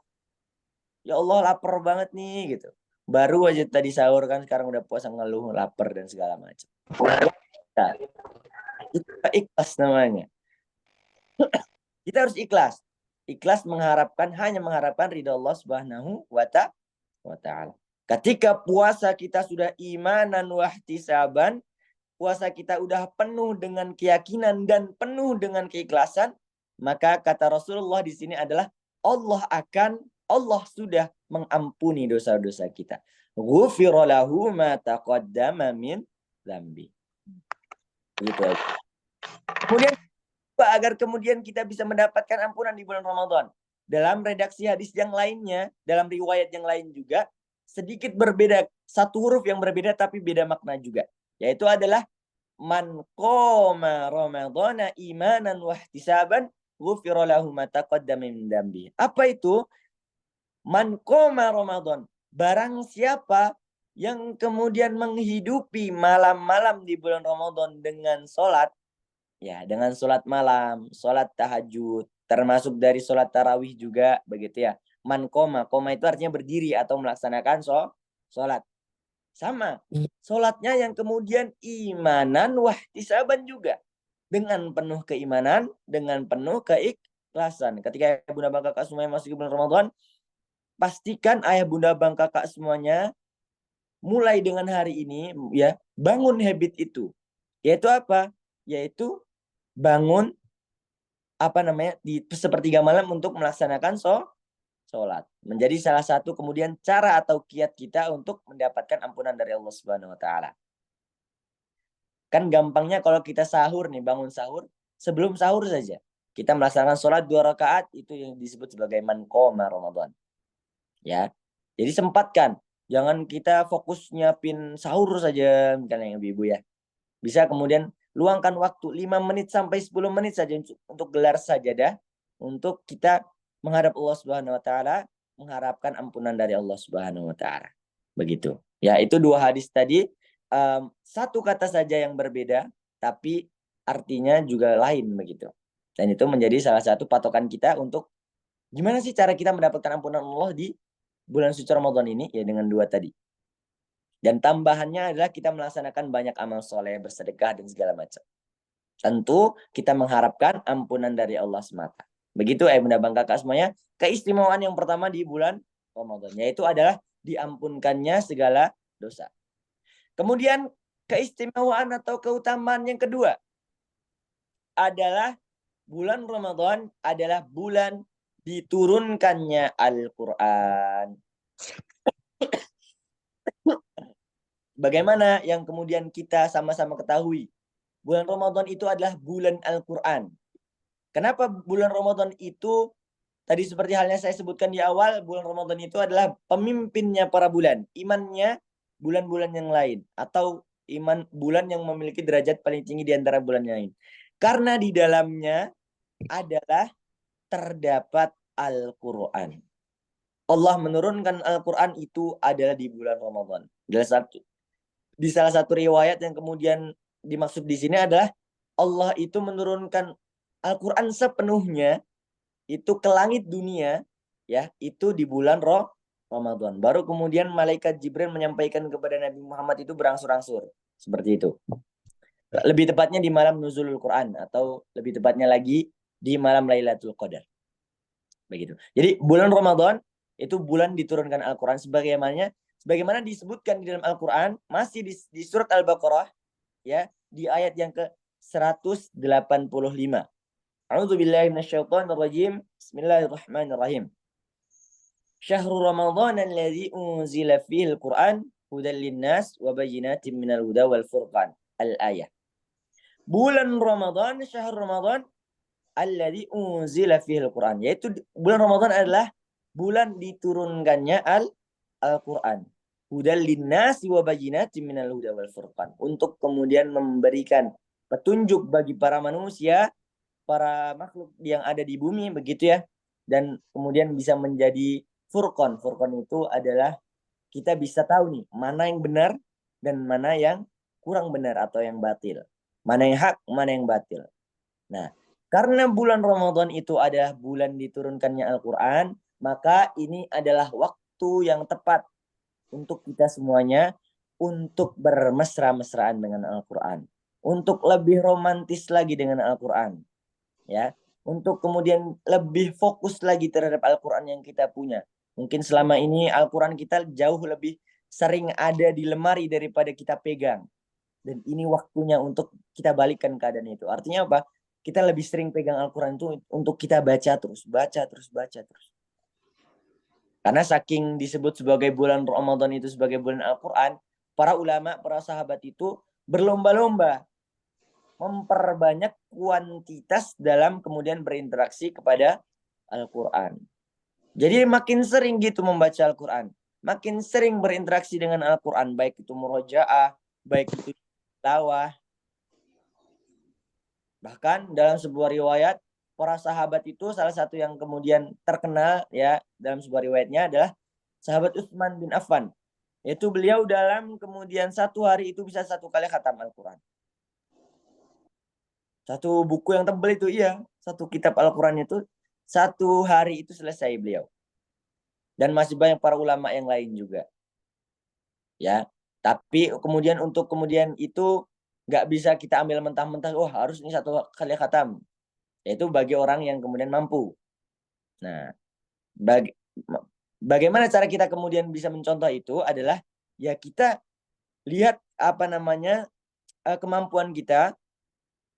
Ya Allah, lapar banget nih gitu. Baru aja tadi sahur kan, sekarang udah puasa ngeluh, lapar dan segala macam. Nah, itu ikhlas namanya. Kita harus ikhlas. Ikhlas hanya mengharapkan ridha Allah Subhanahu wa ta'ala. Ketika puasa kita sudah imanan wahtisaban, puasa kita udah penuh dengan keyakinan dan penuh dengan keikhlasan, maka kata Rasulullah di sini adalah Allah sudah mengampuni dosa-dosa kita. Ghufira lahu ma taqaddama min dzambi. Begitu aja. Kemudian agar kemudian kita bisa mendapatkan ampunan di bulan Ramadan. Dalam redaksi hadis yang lainnya, dalam riwayat yang lain juga, sedikit berbeda. Satu huruf yang berbeda tapi beda makna juga. Yaitu adalah man qoma ramadhana imanan wahtisaban ghufira lahu ma taqaddama min dzambi. Apa itu? Man qoma Ramadan. Barang siapa yang kemudian menghidupi malam-malam di bulan Ramadan dengan sholat, ya, dengan sholat malam, sholat tahajud, termasuk dari sholat tarawih juga, begitu ya. Man koma itu artinya berdiri atau melaksanakan sholat. Sama, sholatnya yang kemudian imanan wahtisaban juga. Dengan penuh keimanan, dengan penuh keikhlasan. Ketika ayah bunda bang kakak semuanya masuk ke bulan Ramadan, pastikan ayah bunda bang kakak semuanya mulai dengan hari ini ya bangun habit itu. Yaitu apa? Yaitu bangun di sepertiga malam untuk melaksanakan sholat. Menjadi salah satu kemudian cara atau kiat kita untuk mendapatkan ampunan dari Allah Subhanahu wa taala. Kan gampangnya kalau kita sahur nih, bangun sahur, sebelum sahur saja kita melaksanakan sholat 2 rakaat, itu yang disebut sebagai man qoma Ramadan. Ya. Jadi sempatkan, jangan kita fokus nyiapin sahur saja misalnya ibu-ibu ya. Bisa kemudian luangkan waktu 5 menit sampai 10 menit saja untuk gelar sajadah, untuk kita menghadap Allah Subhanahu wa taala, mengharapkan ampunan dari Allah Subhanahu wa taala. Begitu. Ya, itu 2 hadis tadi, satu kata saja yang berbeda tapi artinya juga lain begitu. Dan itu menjadi salah satu patokan kita untuk gimana sih cara kita mendapatkan ampunan Allah di bulan suci Ramadan ini, ya dengan 2 tadi. Dan tambahannya adalah kita melaksanakan banyak amal soleh, bersedekah, dan segala macam. Tentu kita mengharapkan ampunan dari Allah semata. Begitu bunda bang kakak semuanya. Keistimewaan yang pertama di bulan Ramadan, yaitu adalah diampunkannya segala dosa. Kemudian keistimewaan atau keutamaan yang kedua adalah bulan Ramadan adalah bulan diturunkannya Al-Quran. Bagaimana yang kemudian kita sama-sama ketahui, bulan Ramadan itu adalah bulan Al-Quran. Kenapa bulan Ramadan itu, tadi seperti halnya saya sebutkan di awal, bulan Ramadan itu adalah pemimpinnya para bulan. Imannya bulan-bulan yang lain. Atau iman bulan yang memiliki derajat paling tinggi di antara bulan yang lain. Karena di dalamnya adalah terdapat Al-Quran. Allah menurunkan Al-Quran itu adalah di bulan Ramadan. Di salah satu riwayat yang kemudian dimaksud di sini adalah Allah itu menurunkan Al-Quran sepenuhnya itu ke langit dunia, ya, itu di bulan Ramadan. Baru kemudian malaikat Jibril menyampaikan kepada Nabi Muhammad itu berangsur-angsur. Seperti itu. Lebih tepatnya di malam nuzulul Quran, atau lebih tepatnya lagi di malam Lailatul Qadar. Begitu. Jadi bulan Ramadan itu bulan diturunkan Al-Quran sebagaimana disebutkan di dalam Al-Quran, masih di surat Al-Baqarah, ya, di ayat yang ke-185. A'udzubillahi minasyaitonirrajim. Bismillahirrahmanirrahim. Syahrul Ramadan alladzi unzila fihi al-Qur'an hudan linnas wa bayyinatin minal huda wal furqan. Al-ayah. Bulan Ramadan, syahrul Ramadan alladzi unzila fihi al-Qur'an, yaitu bulan Ramadan adalah bulan diturunkannya Al-Quran. Hudal linnasi wa bayyinatin minal huda wal furqan. Untuk kemudian memberikan petunjuk bagi para manusia, para makhluk yang ada di bumi, begitu ya. Dan kemudian bisa menjadi furqan. Furqan itu adalah kita bisa tahu nih mana yang benar dan mana yang kurang benar atau yang batil. mana yang hak, mana yang batil. Nah, karena bulan Ramadan itu adalah bulan diturunkannya Al-Quran, maka ini adalah waktu yang tepat untuk kita semuanya untuk bermesra-mesraan dengan Al-Quran. Untuk lebih romantis lagi dengan Al-Quran. Ya, untuk kemudian lebih fokus lagi terhadap Al-Quran yang kita punya. Mungkin selama ini Al-Quran kita jauh lebih sering ada di lemari daripada kita pegang. Dan ini waktunya untuk kita balikkan keadaan itu. Artinya apa? Kita lebih sering pegang Al-Quran itu untuk kita baca terus, baca terus, baca terus. Karena saking disebut sebagai bulan Ramadan itu sebagai bulan Al-Quran, para ulama, para sahabat itu berlomba-lomba memperbanyak kuantitas dalam kemudian berinteraksi kepada Al-Quran. Jadi makin sering gitu membaca Al-Quran, makin sering berinteraksi dengan Al-Quran, baik itu murojaah, baik itu tilawah. Bahkan dalam sebuah riwayat, para sahabat itu salah satu yang kemudian terkenal ya dalam sebuah riwayatnya adalah sahabat Utsman bin Affan. Yaitu beliau dalam kemudian satu hari itu bisa 1 kali khatam Al-Quran. Satu buku yang tebal itu, iya. Satu kitab Al-Quran itu, 1 hari itu selesai beliau. Dan masih banyak para ulama yang lain juga. Ya, tapi kemudian untuk kemudian itu nggak bisa kita ambil mentah-mentah, oh harus ini 1 kali khatam. Yaitu bagi orang yang kemudian mampu. Nah, bagaimana cara kita kemudian bisa mencontoh itu adalah ya kita lihat apa namanya kemampuan kita,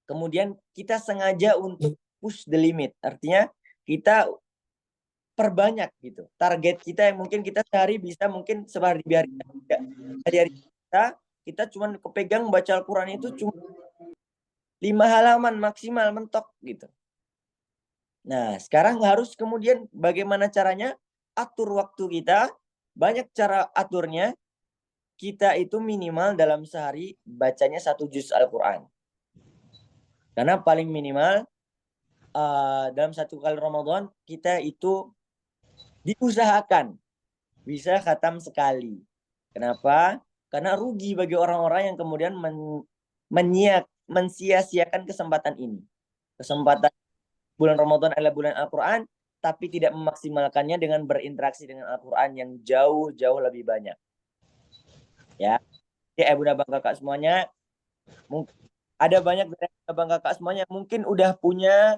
kemudian kita sengaja untuk push the limit. Artinya kita perbanyak gitu. Target kita yang mungkin kita sehari bisa mungkin sehari kita cuma kepegang baca Al-Quran itu cuma 5 halaman maksimal mentok gitu. Nah, sekarang harus kemudian bagaimana caranya atur waktu kita, banyak cara aturnya. Kita itu minimal dalam sehari bacanya 1 juz Al-Quran. Karena paling minimal dalam 1 kali Ramadan kita itu diusahakan bisa khatam sekali. Kenapa? Karena rugi bagi orang-orang yang kemudian mensia-siakan kesempatan ini. Kesempatan bulan Ramadan adalah bulan Al-Quran, tapi tidak memaksimalkannya dengan berinteraksi dengan Al-Quran yang jauh-jauh lebih banyak. Ya, bunda bang kakak semuanya, mungkin ada banyak dari bang kakak semuanya mungkin udah punya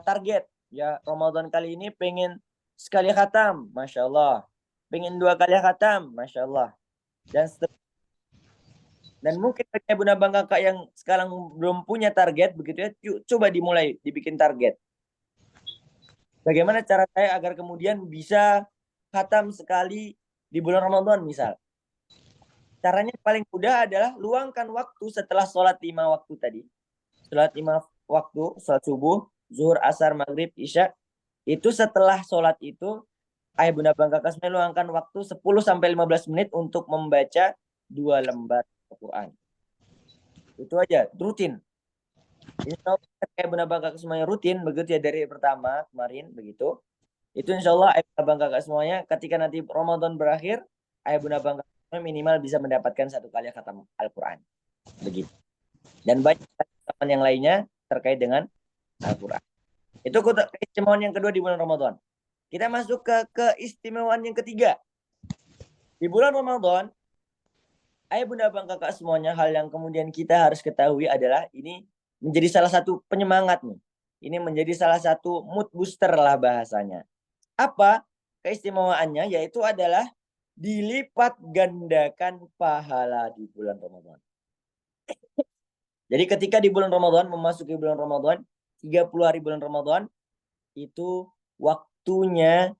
target. Ya, Ramadan kali ini pengen sekali khatam, Masya Allah. Pengen 2 kali khatam, Masya Allah. Dan mungkin bagi bunda bang kakak yang sekarang belum punya target, begitu ya, coba dimulai, dibikin target. Bagaimana cara saya agar kemudian bisa khatam sekali di bulan Ramadan misal. Caranya paling mudah adalah luangkan waktu setelah sholat 5 waktu tadi. Sholat 5 waktu, sholat subuh, zuhur, asar, maghrib, isya. Itu setelah sholat itu, ayah bunda bang kakak semuanya luangkan waktu 10-15 menit untuk membaca 2 lembar Al-Quran. Itu aja, rutin. Insya Allah kayak bunda bang kakak semuanya rutin, begitu ya dari pertama kemarin, begitu. Itu insya Allah ayah bunda bang kakak semuanya ketika nanti Ramadan berakhir, ayah bunda bang kakak semuanya minimal bisa mendapatkan 1 kali khatam Al-Quran. Begitu. Dan banyak teman yang lainnya terkait dengan Al-Quran. Itu keistimewaan yang kedua di bulan Ramadan. Kita masuk ke keistimewaan yang ketiga. Di bulan Ramadan, ayah bunda bang kakak semuanya, hal yang kemudian kita harus ketahui adalah ini menjadi salah satu penyemangat nih. Ini menjadi salah satu mood booster lah bahasanya. Apa keistimewaannya? Yaitu adalah dilipat gandakan pahala di bulan Ramadan. Jadi ketika di bulan Ramadan, memasuki bulan Ramadan, 30 hari bulan Ramadan, itu waktunya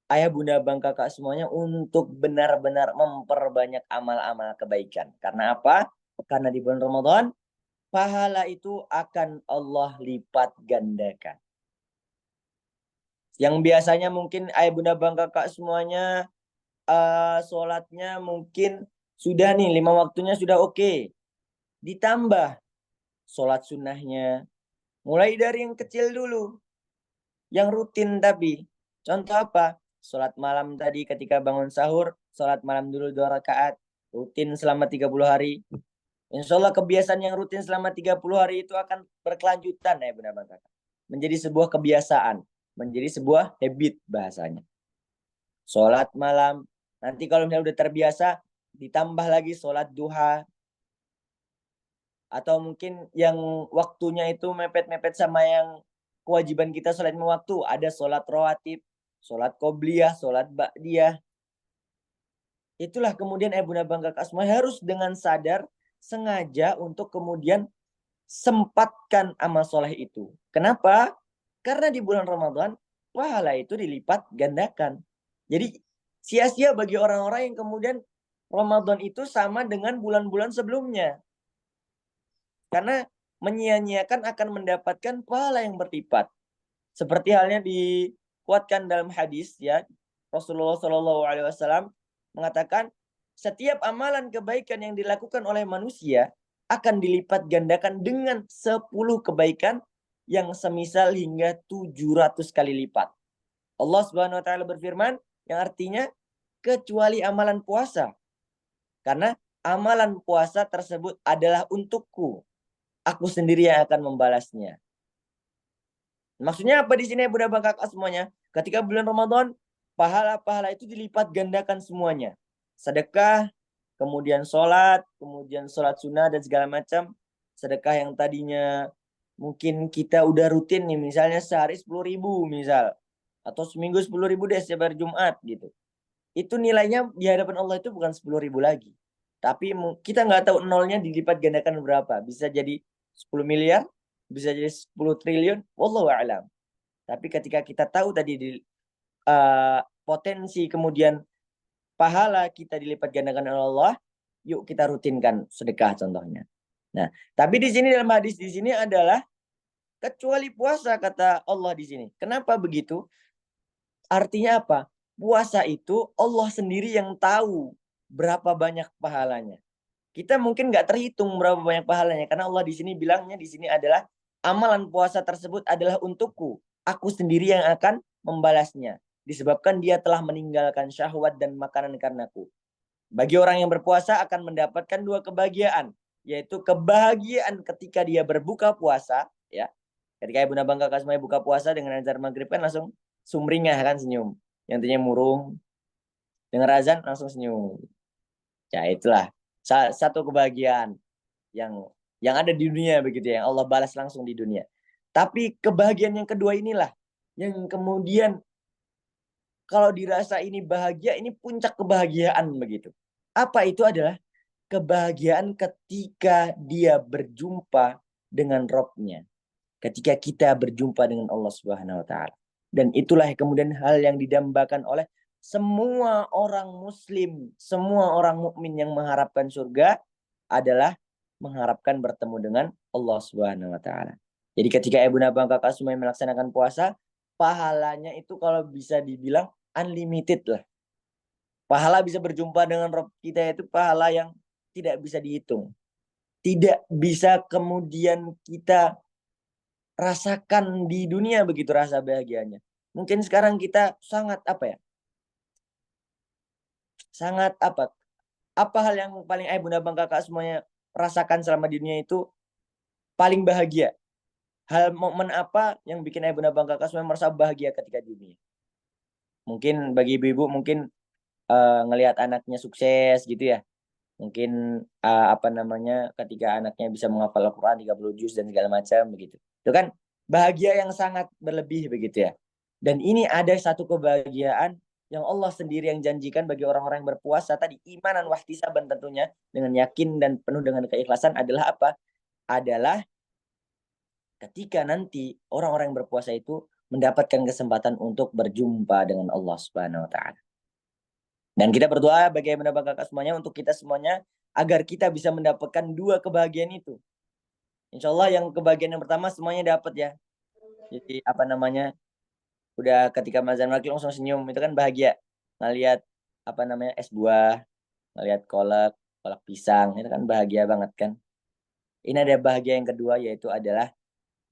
ayah bunda bang kakak semuanya untuk benar-benar memperbanyak amal-amal kebaikan. Karena apa? Karena di bulan Ramadan, pahala itu akan Allah lipat gandakan. Yang biasanya mungkin ayah bunda bang kakak semuanya sholatnya mungkin sudah nih 5 waktunya sudah oke. Ditambah sholat sunnahnya. Mulai dari yang kecil dulu. Yang rutin tapi. Contoh apa? Sholat malam tadi ketika bangun sahur. Sholat malam dulu 2 rakaat. Rutin selama 30 hari. Insya Allah kebiasaan yang rutin selama 30 hari itu akan berkelanjutan ya benar Kakak. Menjadi sebuah kebiasaan, menjadi sebuah habit bahasanya. Sholat malam, nanti kalau misalnya udah terbiasa, ditambah lagi sholat duha, atau mungkin yang waktunya itu mepet-mepet sama yang kewajiban kita sholat lima waktu, ada sholat rawatib, sholat qobliyah, sholat ba'diyah. Itulah kemudian Bunda Bangga Kasma harus dengan sadar sengaja untuk kemudian sempatkan amal soleh itu. Kenapa? Karena di bulan Ramadan pahala itu dilipat gandakan. Jadi sia-sia bagi orang-orang yang kemudian Ramadan itu sama dengan bulan-bulan sebelumnya. Karena menyia-nyiakan akan mendapatkan pahala yang berlipat. Seperti halnya dikuatkan dalam hadis ya, Rasulullah SAW mengatakan setiap amalan kebaikan yang dilakukan oleh manusia akan dilipat gandakan dengan 10 kebaikan yang semisal hingga 700 kali lipat. Allah Subhanahu wa taala berfirman yang artinya kecuali amalan puasa. Karena amalan puasa tersebut adalah untukku. Aku sendiri yang akan membalasnya. Maksudnya apa di sini Bunda Bangkak semuanya? Ketika bulan Ramadan, pahala-pahala itu dilipat gandakan semuanya. Sedekah, kemudian sholat sunnah dan segala macam. Sedekah yang tadinya mungkin kita udah rutin nih, misalnya sehari 10.000 misal. Atau seminggu 10.000 deh setiap hari Jumat gitu. Itu nilainya di hadapan Allah itu bukan 10.000 lagi. Tapi kita nggak tahu nolnya dilipat gandakan berapa. Bisa jadi 10 miliar, bisa jadi 10 triliun, wallahu a'lam. Tapi ketika kita tahu tadi potensi kemudian pahala kita dilipat gandakan oleh Allah, yuk kita rutinkan sedekah contohnya. Nah, tapi di sini dalam hadis di sini adalah kecuali puasa kata Allah di sini. Kenapa begitu? Artinya apa? Puasa itu Allah sendiri yang tahu berapa banyak pahalanya. Kita mungkin nggak terhitung berapa banyak pahalanya karena Allah di sini bilangnya di sini adalah amalan puasa tersebut adalah untukku. Aku sendiri yang akan membalasnya. Disebabkan dia telah meninggalkan syahwat dan makanan karenaku. Bagi orang yang berpuasa akan mendapatkan dua kebahagiaan, yaitu kebahagiaan ketika dia berbuka puasa, ya. Ketika Ibunda Bangga Kasmai buka puasa dengan azan maghrib kan langsung sumringah kan senyum. Yang intinya murung. Dengar azan langsung senyum. Ya itulah satu kebahagiaan yang ada di dunia begitu ya, yang Allah balas langsung di dunia. Tapi kebahagiaan yang kedua inilah yang kemudian kalau dirasa ini bahagia, ini puncak kebahagiaan begitu. Apa itu adalah kebahagiaan ketika dia berjumpa dengan Robnya. Ketika kita berjumpa dengan Allah Subhanahu wa taala. Dan itulah kemudian hal yang didambakan oleh semua orang muslim, semua orang mukmin yang mengharapkan surga adalah mengharapkan bertemu dengan Allah Subhanahu wa taala. Jadi ketika Ibunda Bangka Kasumai melaksanakan puasa, pahalanya itu kalau bisa dibilang unlimited lah. Pahala bisa berjumpa dengan Rabb kita itu pahala yang tidak bisa dihitung. Tidak bisa kemudian kita rasakan di dunia begitu rasa bahagianya. Mungkin sekarang kita sangat sangat apa hal yang paling Bunda Bang Kakak semuanya rasakan selama di dunia itu paling bahagia? Hal momen apa yang bikin Bunda Bang Kakak semuanya merasa bahagia ketika di dunia? Mungkin bagi ibu-ibu mungkin ngelihat anaknya sukses gitu ya. Mungkin ketika anaknya bisa menghafal Al-Quran 30 juz dan segala macam begitu. Itu kan bahagia yang sangat berlebih begitu ya. Dan ini ada satu kebahagiaan yang Allah sendiri yang janjikan bagi orang-orang yang berpuasa tadi, imanan wahtisaban tentunya dengan yakin dan penuh dengan keikhlasan adalah apa? Adalah ketika nanti orang-orang yang berpuasa itu mendapatkan kesempatan untuk berjumpa dengan Allah Subhanahu wa taala. Dan kita berdoa bagi kakak semuanya untuk kita semuanya agar kita bisa mendapatkan dua kebahagiaan itu. Insya Allah yang kebahagiaan yang pertama semuanya dapat ya. Jadi udah ketika azan maghrib langsung senyum, itu kan bahagia. Ngelihat es buah, ngelihat kolak pisang, itu kan bahagia banget kan. Ini ada bahagia yang kedua yaitu adalah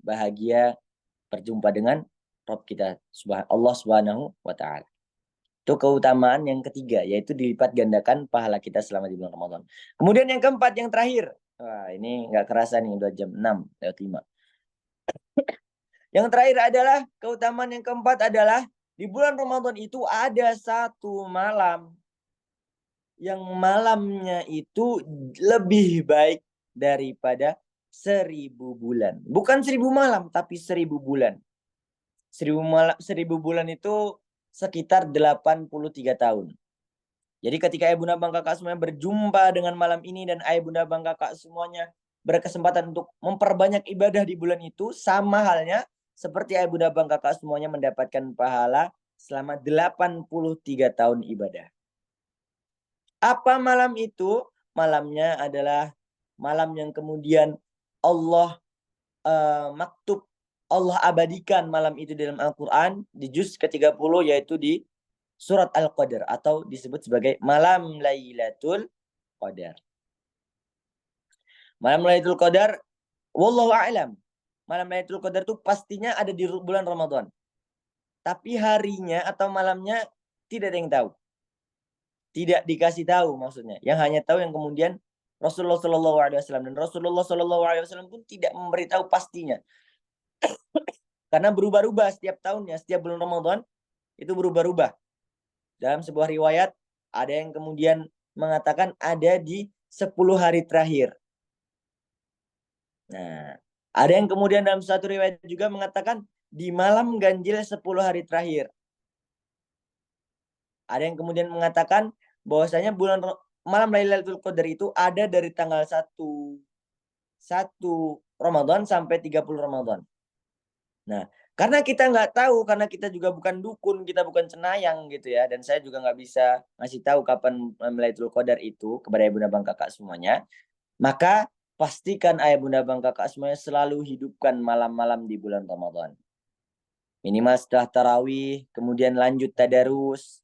bahagia berjumpa dengan Rabb kita Allah Subhanahu wa taala. Itu keutamaan yang ketiga, yaitu dilipat gandakan pahala kita selama di bulan Ramadan. Kemudian yang keempat, yang terakhir. Wah, ini nggak kerasa nih, udah jam 6:05. Yang terakhir adalah, keutamaan yang keempat adalah, di bulan Ramadan itu ada satu malam yang malamnya itu lebih baik daripada 1000 bulan. Bukan 1000 malam, tapi 1000 bulan. 1000 bulan itu sekitar 83 tahun. Jadi ketika ayah bunda bang kakak semuanya berjumpa dengan malam ini dan ayah bunda bang kakak semuanya berkesempatan untuk memperbanyak ibadah di bulan itu, sama halnya seperti ayah bunda bang kakak semuanya mendapatkan pahala selama 83 tahun ibadah. Apa malam itu? Malamnya adalah malam yang kemudian Allah maktub, Allah abadikan malam itu dalam Al-Quran di juz ke-30, yaitu di surat Al-Qadar, atau disebut sebagai malam Lailatul Qadar. Malam Lailatul Qadar, wallahu a'lam, malam Lailatul Qadar itu pastinya ada di bulan Ramadan. Tapi harinya atau malamnya tidak ada yang tahu. Tidak dikasih tahu maksudnya. Yang hanya tahu yang kemudian Rasulullah SAW, dan Rasulullah SAW pun tidak memberitahu pastinya. Karena berubah-ubah setiap tahunnya, setiap bulan Ramadan itu berubah-ubah. Dalam sebuah riwayat ada yang kemudian mengatakan ada di 10 hari terakhir. Nah, ada yang kemudian dalam satu riwayat juga mengatakan di malam ganjil 10 hari terakhir. Ada yang kemudian mengatakan bahwasanya malam Lailatul Qadar itu ada dari tanggal 1 Ramadan sampai 30 Ramadan. Nah, karena kita nggak tahu, karena kita juga bukan dukun, kita bukan cenayang gitu ya, dan saya juga nggak bisa ngasih tahu kapan Lailatul Qadar itu kepada ayah bunda bang kakak semuanya, maka pastikan ayah bunda bang kakak semuanya selalu hidupkan malam-malam di bulan Ramadan. Minimal setelah tarawih, kemudian lanjut tadarus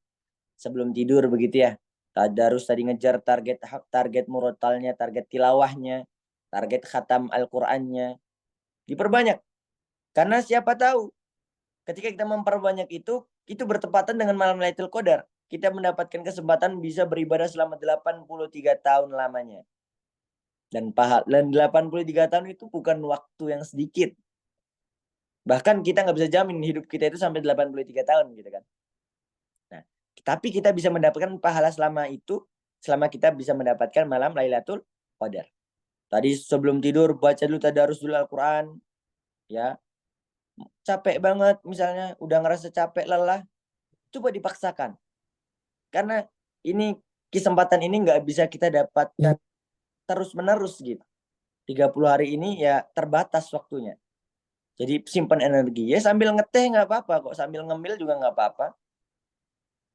sebelum tidur begitu ya. Tadarus tadi ngejar target murotalnya, target tilawahnya, target khatam Al-Qur'annya. Diperbanyak. Karena siapa tahu ketika kita memperbanyak itu bertepatan dengan malam Lailatul Qadar. Kita mendapatkan kesempatan bisa beribadah selama 83 tahun lamanya. Dan 83 tahun itu bukan waktu yang sedikit. Bahkan kita nggak bisa jamin hidup kita itu sampai 83 tahun gitu kan. Nah, tapi kita bisa mendapatkan pahala selama itu, selama kita bisa mendapatkan malam Lailatul Qadar. Tadi sebelum tidur baca dulu tadarus dulu Al-Qur'an, ya. Capek banget misalnya, udah ngerasa capek, lelah, coba dipaksakan. Karena ini kesempatan ini nggak bisa kita dapatkan terus-menerus gitu. 30 hari ini ya terbatas waktunya. Jadi simpan energi. Ya sambil ngeteh nggak apa-apa kok, sambil ngemil juga nggak apa-apa.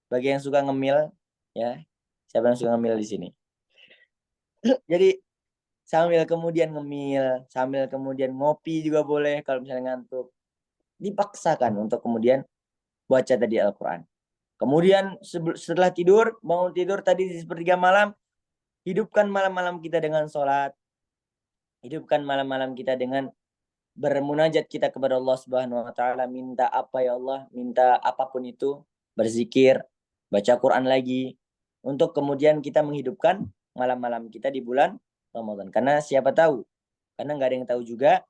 Bagi yang suka ngemil, ya. Siapa yang suka ngemil di sini? Jadi sambil kemudian ngemil, sambil kemudian ngopi juga boleh kalau misalnya ngantuk. Dipaksakan untuk kemudian baca tadi Al-Quran. Kemudian setelah tidur, bangun tidur tadi di sepertiga malam, hidupkan malam-malam kita dengan sholat. Hidupkan malam-malam kita dengan bermunajat kita kepada Allah Subhanahu wa taala, minta apa ya Allah, minta apapun itu, berzikir, baca Quran lagi, untuk kemudian kita menghidupkan malam-malam kita di bulan Ramadan. Karena siapa tahu, karena nggak ada yang tahu juga,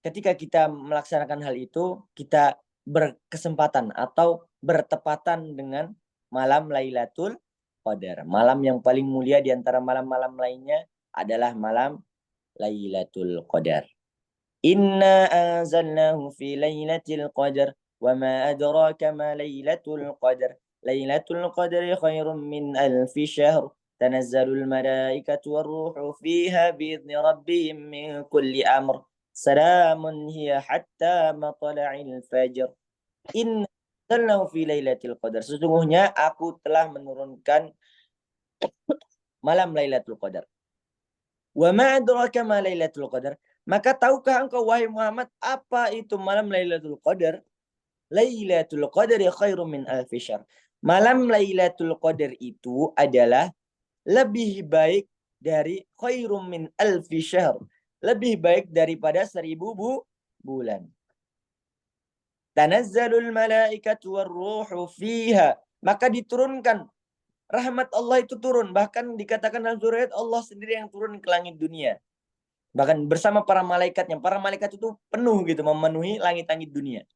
ketika kita melaksanakan hal itu, kita berkesempatan atau bertepatan dengan malam Lailatul Qadar. Malam yang paling mulia di antara malam-malam lainnya adalah malam Lailatul Qadar. Inna anzalnahu fi Lailatul Qadar wa ma adraka ma Lailatul Qadar. Lailatul Qadri khairum min alfi syahr. Tanazzalul malaikatu warruhu fiha bi'izni rabbihim min kulli amr. Salamun hiya hatta matla'il fajr. Inna anzalnahu fi Lailatul Qadar. Sesungguhnya aku telah menurunkan malam Lailatul Qadar. Wa ma adraka ma Lailatul Qadar. Maka tahukah engkau wahai Muhammad apa itu malam Lailatul Qadar? Lailatul Qadri khairum min alfi syahr. Malam Lailatul Qadar itu adalah lebih baik dari khairum min alfi syahr. Lebih baik daripada 1000 bulan. Tanazzalul malaikatu warruhu fiha. Maka diturunkan rahmat Allah itu turun. Bahkan dikatakan dalam surah Allah sendiri yang turun ke langit dunia. Bahkan bersama para malaikatnya. Para malaikat itu penuh gitu, memenuhi langit-langit dunia.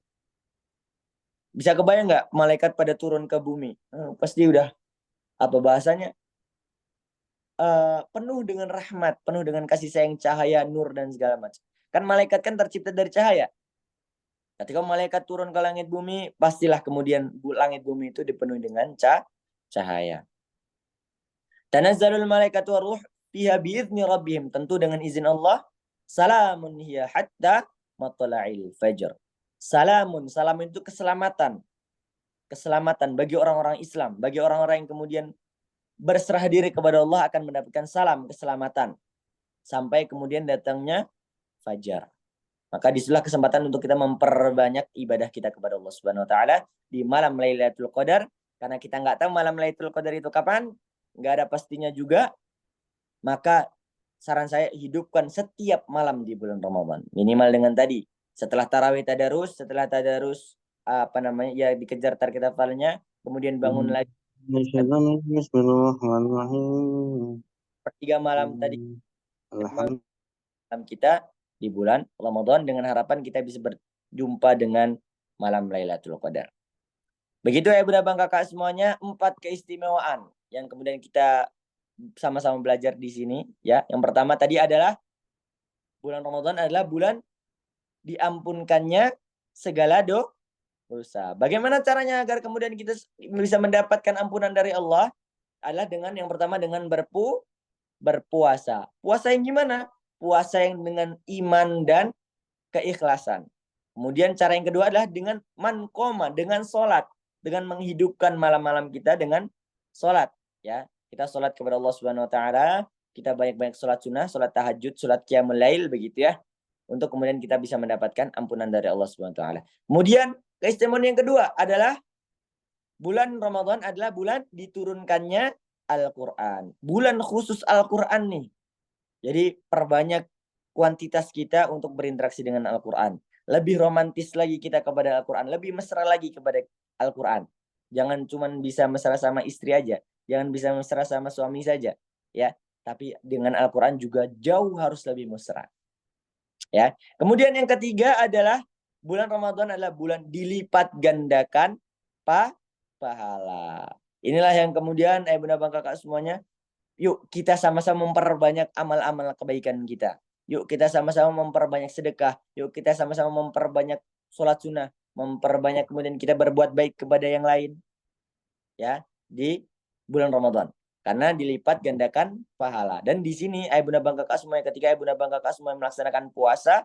Bisa kebayang nggak malaikat pada turun ke bumi? Pasti udah, apa bahasanya? Penuh dengan rahmat, penuh dengan kasih sayang, cahaya, nur, dan segala macam. Kan malaikat kan tercipta dari cahaya. Ketika malaikat turun ke langit bumi, pastilah kemudian langit bumi itu dipenuhi dengan cahaya. Tanazzalul malaikatu waruh fiha biizni rabbihim. Tentu dengan izin Allah. Salamun hiya hatta matla'il fajr. Salamun, salam itu keselamatan. Keselamatan bagi orang-orang Islam. Bagi orang-orang yang kemudian berserah diri kepada Allah akan mendapatkan salam, keselamatan. Sampai kemudian datangnya fajar. Maka disitulah kesempatan untuk kita memperbanyak ibadah kita kepada Allah Subhanahu wa taala di malam Lailatul Qadar, karena kita nggak tahu malam Lailatul Qadar itu kapan, nggak ada pastinya juga. Maka saran saya hidupkan setiap malam di bulan Ramadan. Minimal dengan tadi, setelah tarawih tadarus, apa namanya, ya dikejar target hafalnya, kemudian bangun lagi Bismillahirrahmanirrahim. sepertiga malam tadi malam kita di bulan Ramadan, dengan harapan kita bisa berjumpa dengan malam Lailatul Qadar. Begitu ya Bunda Bang Kakak semuanya, 4 keistimewaan yang kemudian kita sama-sama belajar di sini ya. Yang pertama tadi adalah bulan Ramadan adalah bulan diampunkannya segala dosa. Bagaimana caranya agar kemudian kita bisa mendapatkan ampunan dari Allah? Adalah dengan yang pertama dengan berpuasa. Puasa yang gimana? Puasa yang dengan iman dan keikhlasan. Kemudian cara yang kedua adalah dengan mankoma, dengan sholat, dengan menghidupkan malam-malam kita dengan sholat. Ya, kita sholat kepada Allah Subhanahu Wa Taala, kita banyak-banyak sholat sunnah, sholat tahajud, sholat qiyamul lail, begitu ya, untuk kemudian kita bisa mendapatkan ampunan dari Allah Subhanahu Wa Taala. Kemudian keistimewaan yang kedua adalah bulan Ramadan adalah bulan diturunkannya Al-Quran. Bulan khusus Al-Quran nih. Jadi perbanyak kuantitas kita untuk berinteraksi dengan Al-Quran. Lebih romantis lagi kita kepada Al-Quran. Lebih mesra lagi kepada Al-Quran. Jangan cuma bisa mesra sama istri aja. Jangan bisa mesra sama suami saja. Ya, tapi dengan Al-Quran juga jauh harus lebih mesra. Ya. Kemudian yang ketiga adalah bulan Ramadan adalah bulan dilipat gandakan pahala. Inilah yang kemudian Bunda Bang Kakak semuanya, yuk kita sama-sama memperbanyak amal-amal kebaikan kita. Yuk kita sama-sama memperbanyak sedekah. Yuk kita sama-sama memperbanyak sholat sunnah. Memperbanyak kemudian kita berbuat baik kepada yang lain. Ya, di bulan Ramadan. Karena dilipat gandakan pahala. Dan di sini ayah bunda bang kakak semuanya, ketika ayah bunda bang kakak semuanya melaksanakan puasa,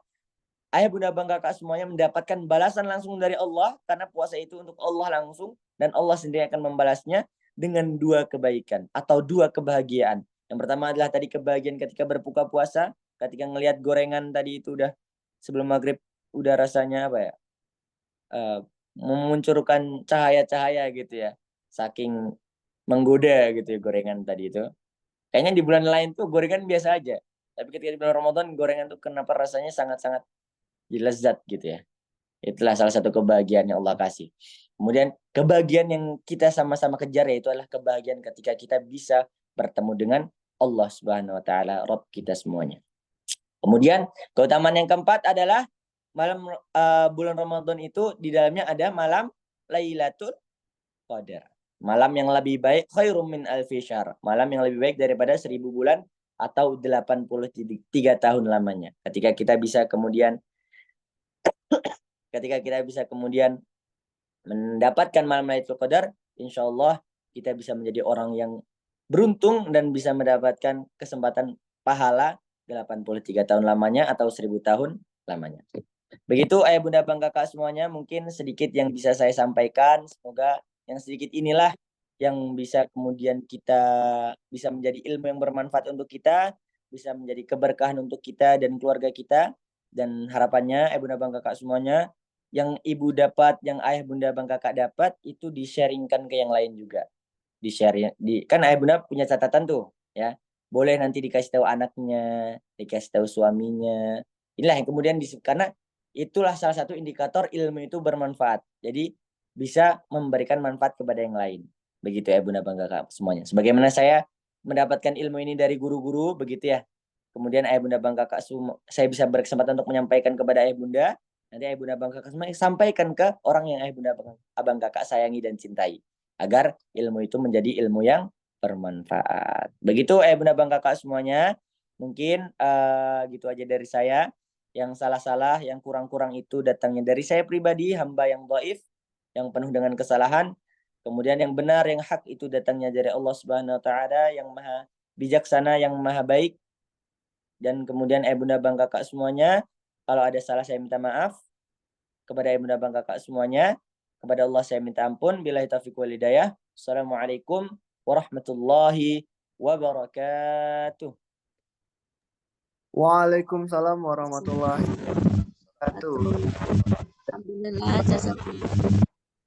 ayah bunda bang kakak semuanya mendapatkan balasan langsung dari Allah, karena puasa itu untuk Allah langsung, dan Allah sendiri akan membalasnya dengan 2 kebaikan atau 2 kebahagiaan. Yang pertama adalah tadi kebahagiaan ketika berbuka puasa, ketika ngelihat gorengan tadi itu udah sebelum maghrib, udah rasanya apa ya, memunculkan cahaya-cahaya gitu ya, saking menggoda gitu ya gorengan tadi itu. Kayaknya di bulan lain tuh gorengan biasa aja, tapi ketika di bulan Ramadan gorengan tuh kenapa rasanya sangat-sangat lezat gitu ya. Itulah salah satu kebahagiaan yang Allah kasih. Kemudian kebahagiaan yang kita sama-sama kejar yaitu adalah kebahagiaan ketika kita bisa bertemu dengan Allah Subhanahu wa taala, Rabb kita semuanya. Kemudian keutamaan yang keempat adalah malam bulan Ramadan itu di dalamnya ada malam Lailatul Qadar. Malam yang lebih baik, khairum min alfi syahr. Malam yang lebih baik daripada 1000 bulan atau 83 tahun lamanya. Ketika kita bisa kemudian mendapatkan malam Lailatul Qadar, insya Allah kita bisa menjadi orang yang beruntung dan bisa mendapatkan kesempatan pahala 83 tahun lamanya atau 1000 tahun lamanya. Begitu ayah bunda bang kakak semuanya, mungkin sedikit yang bisa saya sampaikan. Semoga yang sedikit inilah yang bisa kemudian kita bisa menjadi ilmu yang bermanfaat untuk kita, bisa menjadi keberkahan untuk kita dan keluarga kita. Dan harapannya ayah bunda bang kakak semuanya, yang ibu dapat, yang ayah bunda bang kakak dapat, itu di-sharingkan ke yang lain juga. Di-share, kan ayah bunda punya catatan tuh ya. Boleh nanti dikasih tahu anaknya, dikasih tahu suaminya. Inilah yang kemudian karena itulah salah satu indikator ilmu itu bermanfaat. Jadi bisa memberikan manfaat kepada yang lain. Begitu ya Bunda Bang Kakak semuanya. Sebagaimana saya mendapatkan ilmu ini dari guru-guru, begitu ya. Kemudian ayah bunda bang kakak saya bisa berkesempatan untuk menyampaikan kepada ayah bunda. Nanti ayah bunda bang kakak semua sampaikan ke orang yang ayah bunda abang kakak sayangi dan cintai. Agar ilmu itu menjadi ilmu yang bermanfaat. Begitu ayah bunda bang kakak semuanya. Mungkin gitu aja dari saya. Yang salah-salah, yang kurang-kurang itu datangnya dari saya pribadi, hamba yang dhaif, yang penuh dengan kesalahan. Kemudian yang benar, yang hak itu datangnya dari Allah Subhanahu wa taala yang maha bijaksana, yang maha baik. Dan kemudian bunda bang kakak semuanya, kalau ada salah saya minta maaf kepada bunda bang kakak semuanya. Kepada Allah saya minta ampun. Billahi taufiq wal hidayah. Assalamualaikum warahmatullahi wabarakatuh. Waalaikumsalam warahmatullahi wabarakatuh. Alhamdulillah, jazakallah.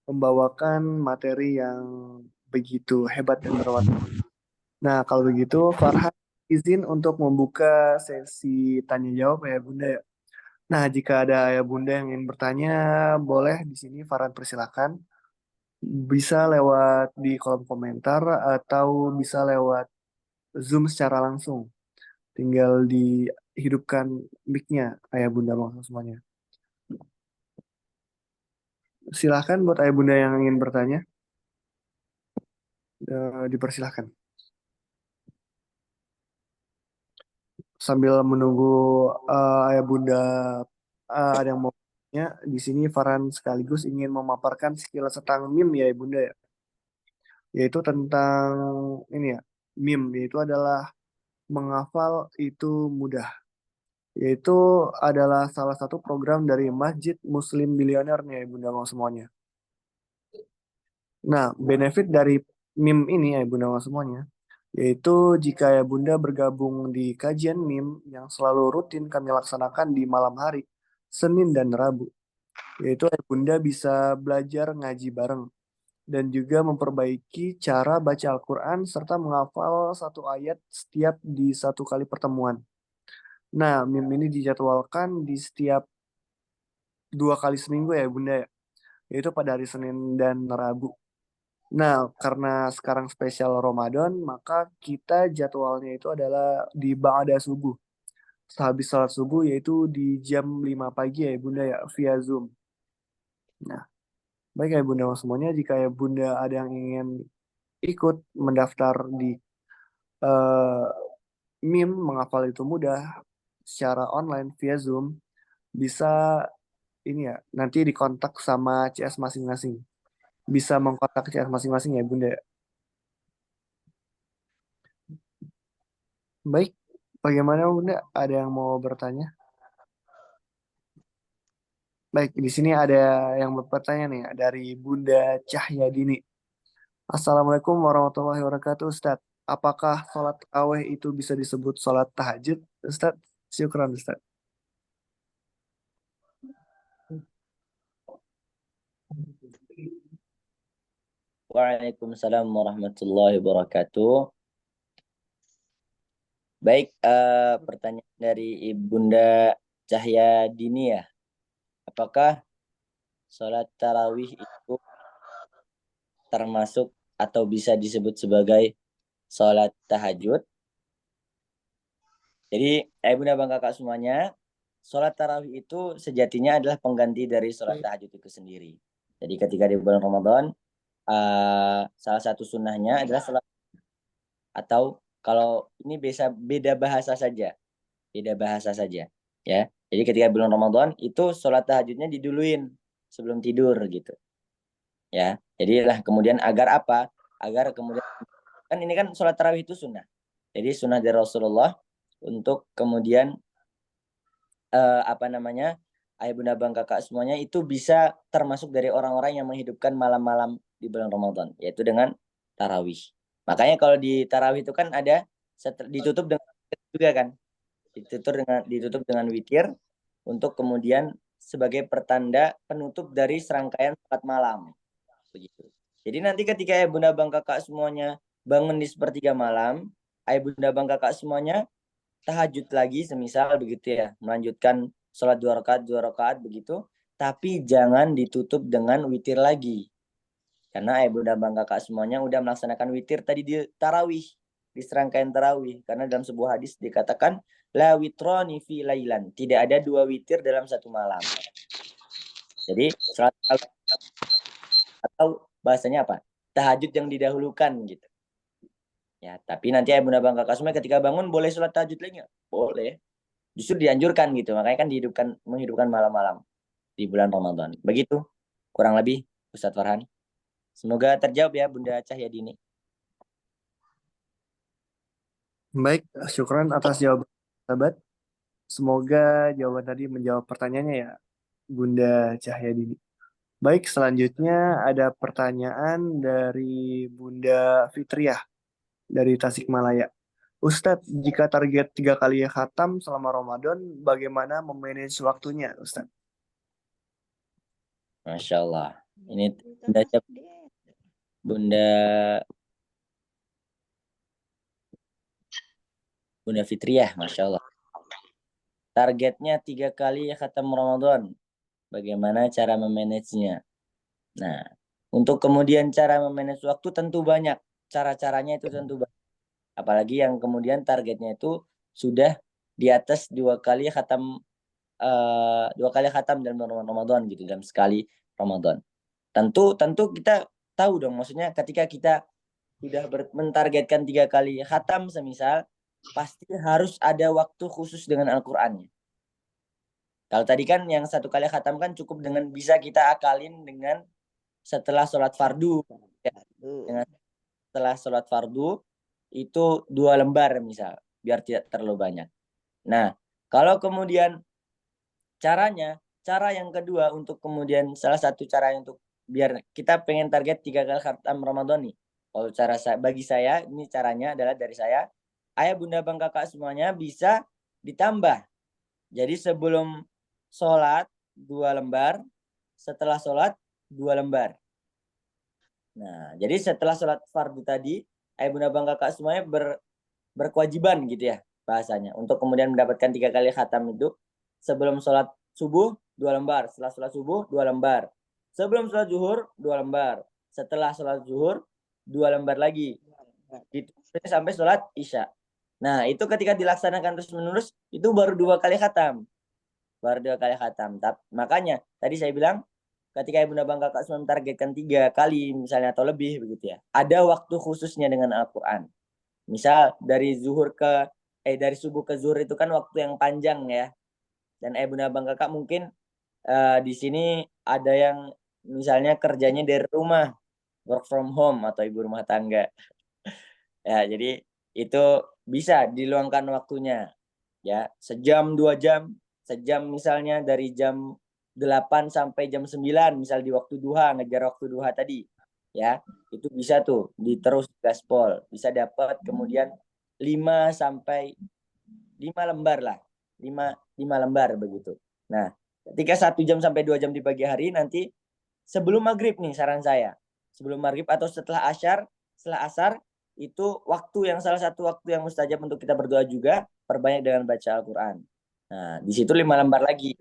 Membawakan materi yang begitu hebat dan berwarna. Nah, kalau begitu Farhan izin untuk membuka sesi tanya jawab ya Bunda ya. Nah, jika ada ya Bunda yang ingin bertanya, boleh di sini Farhan persilakan. Bisa lewat di kolom komentar atau bisa lewat Zoom secara langsung. Tinggal dihidupkan mic-nya ayah bunda langsung semuanya. Silahkan buat ayah bunda yang ingin bertanya. Dipersilahkan. Sambil menunggu ayah bunda ada yang mau tanya, di sini Farhan sekaligus ingin memaparkan sekilas tentang meme ya ayah bunda ya. Yaitu tentang ini ya, meme yaitu adalah menghafal itu mudah. Yaitu adalah salah satu program dari Masjid Muslim Billionaire nih Bunda Wang semuanya. Nah, benefit dari meme ini ya Bunda Wang semuanya, yaitu jika ya Bunda bergabung di kajian meme yang selalu rutin kami laksanakan di malam hari, Senin dan Rabu, yaitu ya Bunda bisa belajar ngaji bareng dan juga memperbaiki cara baca Al-Quran serta menghafal satu ayat setiap di satu kali pertemuan. Nah, meme ini dijadwalkan di setiap 2 kali seminggu ya Bunda ya, yaitu pada hari Senin dan Rabu. Nah, karena sekarang spesial Ramadan, maka kita jadwalnya itu adalah di ba'da subuh. Sehabis salat subuh yaitu di jam 5 pagi ya Bunda ya, via Zoom. Nah, baik ya Bunda semuanya, jika ya Bunda ada yang ingin ikut mendaftar di eh, meme menghafal itu mudah secara online via Zoom, bisa ini ya, nanti dikontak sama CS masing-masing. Bisa mengkontak CS masing-masing ya Bunda. Baik, bagaimana Bunda? Ada yang mau bertanya? Baik, di sini ada yang bertanya nih dari Bunda Cahyadini. Assalamualaikum warahmatullahi wabarakatuh, Ustadz. Apakah sholat tarawih itu bisa disebut sholat tahajud, Ustadz? Syukran, Ustadz. Waalaikumsalam warahmatullahi wabarakatuh. Baik, pertanyaan dari Ibunda Cahya Dini ya. Apakah sholat tarawih itu termasuk atau bisa disebut sebagai sholat tahajud? Jadi, Bunda Bang Kakak semuanya, sholat tarawih itu sejatinya adalah pengganti dari sholat tahajud itu sendiri. Jadi ketika di bulan Ramadan, salah satu sunnahnya adalah sholat, atau kalau ini beda bahasa saja, ya. Jadi ketika bulan Ramadan itu sholat tahajudnya diduluin sebelum tidur gitu, ya. Jadilah kemudian agar apa? Agar kemudian kan ini kan sholat tarawih itu sunnah. Jadi sunnah dari Rasulullah untuk kemudian ayah bunda bang kakak semuanya itu bisa termasuk dari orang-orang yang menghidupkan malam-malam di bulan Ramadan, yaitu dengan tarawih. Makanya kalau di tarawih itu kan ada ditutup dengan juga kan, ditutup dengan witir untuk kemudian sebagai pertanda penutup dari serangkaian salat malam, begitu. Jadi nanti ketika ayah bunda bang kakak semuanya bangun di sepertiga malam, ayah bunda bang kakak semuanya tahajud lagi semisal begitu ya, melanjutkan sholat 2 rakaat begitu, tapi jangan ditutup dengan witir lagi. Karena bunda bang kakak semuanya udah melaksanakan witir tadi di tarawih, di serangkaian tarawih. Karena dalam sebuah hadis dikatakan la witroni fi lailan, tidak ada 2 witir dalam satu malam. Jadi salat atau bahasanya apa? Tahajud yang didahulukan gitu. Ya, tapi nanti bunda bang kakak semua ketika bangun boleh sholat tahajud lagi nggak? Boleh. Justru dianjurkan gitu. Makanya kan menghidupkan malam-malam di bulan Ramadan. Begitu kurang lebih Ustadz Farhan. Semoga terjawab ya Bunda Cahyadini. Baik, syukran atas jawaban sahabat. Semoga jawaban tadi menjawab pertanyaannya ya, Bunda Cahyadini. Baik, selanjutnya ada pertanyaan dari Bunda Fitriah dari Tasikmalaya. Ustadz, jika target 3 kali khatam selama Ramadan, bagaimana memanage waktunya, Ustadz? Masya Allah. Ini Bunda, Bunda Bunda Fitriah, Masya Allah. Targetnya 3 kali khatam Ramadan. Bagaimana cara memanagenya? Nah, untuk kemudian cara memanage waktu tentu banyak. Cara-caranya itu tentu banyak. Apalagi yang kemudian targetnya itu sudah di atas 2 kali khatam 2 kali khatam dalam Ramadan gitu, dalam sekali Ramadan. Tentu kita tahu dong, maksudnya ketika kita sudah mentargetkan 3 kali khatam semisal, pasti harus ada waktu khusus dengan Al-Qur'annya. Kalau tadi kan yang 1 kali khatam kan cukup dengan bisa kita akalin dengan setelah sholat fardu. Ya, dengan setelah sholat fardu itu 2 lembar misal, biar tidak terlalu banyak. Nah, kalau kemudian cara yang kedua untuk kemudian salah satu cara untuk biar kita pengen target 3 kali khatam Ramadan nih. Kalau bagi saya ini caranya adalah dari saya, ayah bunda bang kakak semuanya bisa ditambah. Jadi sebelum sholat 2 lembar, setelah sholat 2 lembar. Nah, jadi setelah sholat fardu tadi, ayah bunda bang kakak semuanya berkewajiban gitu ya bahasanya untuk kemudian mendapatkan 3 kali khatam itu sebelum sholat subuh 2 lembar, setelah sholat subuh 2 lembar, sebelum sholat zuhur 2 lembar, setelah sholat zuhur 2 lembar lagi, itu sampai sholat isya. Nah itu ketika dilaksanakan terus menerus itu baru 2 kali khatam, makanya tadi saya bilang ketika ibunda bang kakak semua mentargetkan 3 kali misalnya atau lebih begitu ya, ada waktu khususnya dengan Al-Quran. Misal dari subuh ke zuhur itu kan waktu yang panjang ya. Dan bunda bang kakak mungkin di sini ada yang misalnya kerjanya dari rumah, work from home atau ibu rumah tangga. Ya, jadi itu bisa diluangkan waktunya. Ya, sejam 2 jam, sejam misalnya dari jam 8 sampai jam 9 misal di waktu duha, ngejar waktu duha tadi. Ya, itu bisa tuh diterus gaspol, bisa dapat kemudian 5 sampai 5 lembar lah. 5 lembar begitu. Nah, ketika 1 jam sampai 2 jam di pagi hari nanti sebelum maghrib nih saran saya. Sebelum maghrib atau setelah asar itu salah satu waktu yang mustajab untuk kita berdoa juga, perbanyak dengan baca Al-Quran. Nah, di situ 5 lembar lagi.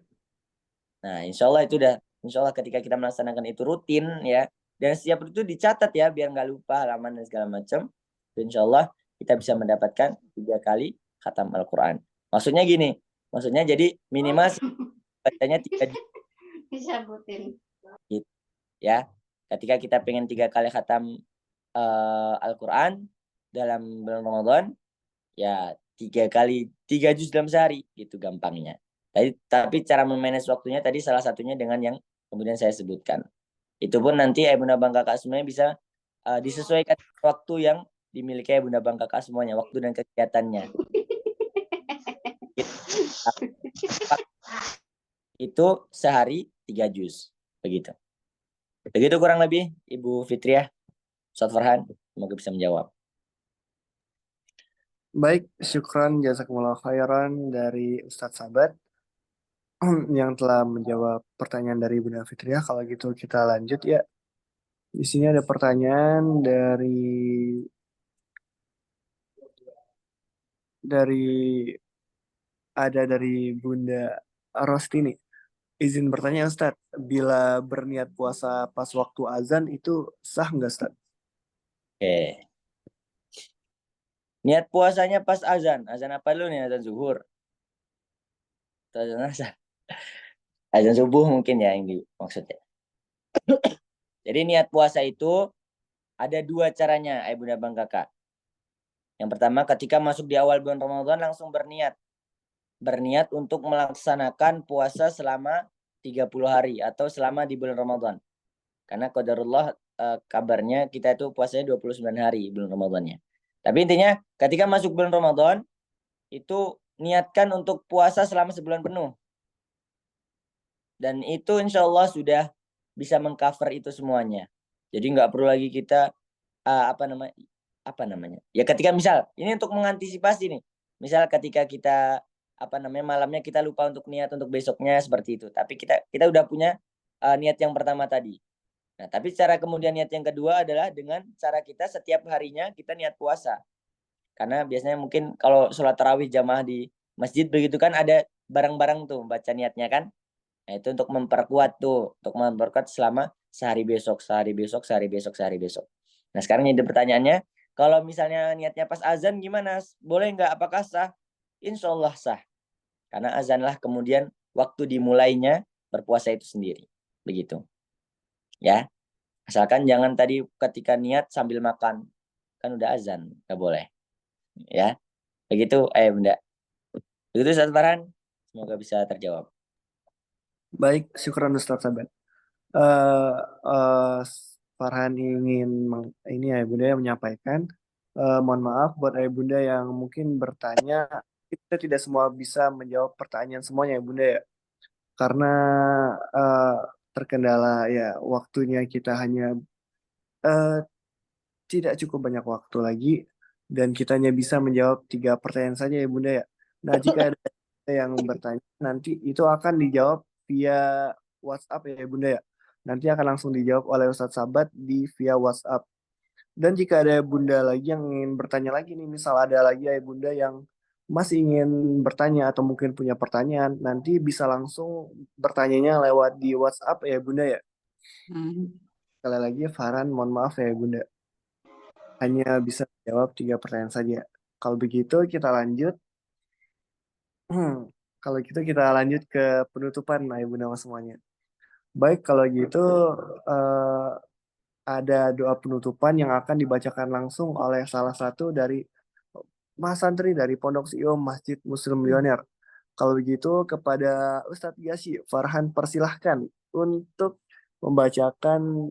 Nah, insya Allah ketika kita melaksanakan itu rutin ya, dan setiap itu dicatat ya, biar nggak lupa halaman dan segala macam. Insya Allah kita bisa mendapatkan 3 kali khatam Al-Quran. Maksudnya jadi minimal bacanya 3 juz Disabutin. gitu, ya. Ketika kita pengen 3 kali khatam Al-Quran dalam bulan Ramadan, ya 3 juz dalam sehari gitu gampangnya. Tapi cara memanage waktunya tadi salah satunya dengan yang kemudian saya sebutkan. Itu pun nanti bunda bang kakak semuanya bisa disesuaikan waktu yang dimiliki bunda bang kakak semuanya, waktu dan kegiatannya. Itu sehari 3 juz begitu. Begitu kurang lebih Ibu Fitriah, Ustadz Farhan, semoga bisa menjawab. Baik, syukran jazakumullah khairan dari Ustadz Sabat yang telah menjawab pertanyaan dari Bunda Fitriah. Kalau gitu kita lanjut ya. Di sini ada pertanyaan dari dari Bunda Rostini. Izin bertanya Ustadz, bila berniat puasa pas waktu azan itu sah nggak Ustadz? Oke. Niat puasanya pas azan. Azan apa dulu nih? Azan zuhur. Atau azan asar? Azan subuh mungkin ya yang dimaksudnya. Jadi niat puasa itu ada dua caranya, Bunda Bang Kakak. Yang pertama, ketika masuk di awal bulan Ramadan langsung berniat. Berniat untuk melaksanakan puasa selama 30 hari atau selama di bulan Ramadan. Karena qadarullah kabarnya kita itu puasanya 29 hari bulan Ramadannya. Tapi intinya ketika masuk bulan Ramadan itu niatkan untuk puasa selama sebulan penuh. Dan itu insya Allah sudah bisa mengcover itu semuanya. Jadi nggak perlu lagi kita apa namanya? Ya ketika misal ini untuk mengantisipasi nih. Misal ketika kita malamnya kita lupa untuk niat untuk besoknya seperti itu. Tapi kita udah punya niat yang pertama tadi. Nah, tapi cara kemudian niat yang kedua adalah dengan cara kita setiap harinya kita niat puasa. Karena biasanya mungkin kalau sholat tarawih jamaah di masjid begitu kan ada bareng-bareng tuh baca niatnya kan. Nah, itu untuk memperkuat tuh, untuk memperkuat selama sehari besok, sehari besok, sehari besok, sehari besok. Nah, sekarang ini pertanyaannya, kalau misalnya niatnya pas azan gimana? Boleh nggak? Apakah sah? Insya Allah sah. Karena azanlah kemudian waktu dimulainya berpuasa itu sendiri. Begitu. Ya. Asalkan jangan tadi ketika niat sambil makan. Kan udah azan. Nggak boleh. Ya. Begitu, Bunda. Begitu, Ustaz Farhan. Semoga bisa terjawab. Baik, syukran Ustadz Sabat. Eh eh, Farhan ingin ini ya Bunda yang menyampaikan. Mohon maaf buat Ayah Bunda yang mungkin bertanya, kita tidak semua bisa menjawab pertanyaan semuanya ya Bunda ya. Karena eh, terkendala ya waktunya kita hanya eh, tidak cukup banyak waktu lagi dan kita hanya bisa menjawab 3 pertanyaan saja ya Bunda ya. Nah, jika ada yang bertanya nanti itu akan dijawab via WhatsApp ya Bunda ya. Nanti akan langsung dijawab oleh Ustadz Sabat di via WhatsApp. Dan jika ada Bunda lagi yang ingin bertanya lagi nih, misal ada lagi ya Bunda yang masih ingin bertanya atau mungkin punya pertanyaan, nanti bisa langsung bertanyanya lewat di WhatsApp ya Bunda ya. Sekali lagi Farhan, mohon maaf ya Bunda. Hanya bisa jawab 3 pertanyaan saja. Kalau begitu kita lanjut. Kalau gitu kita lanjut ke penutupan nah Ibu Nawa semuanya. Baik, kalau gitu eh, ada doa penutupan yang akan dibacakan langsung oleh salah satu dari Mas Santri dari Pondok CEO Masjid Muslim Milioner. Kalau begitu kepada Ustadz Yasi Farhan persilahkan untuk membacakan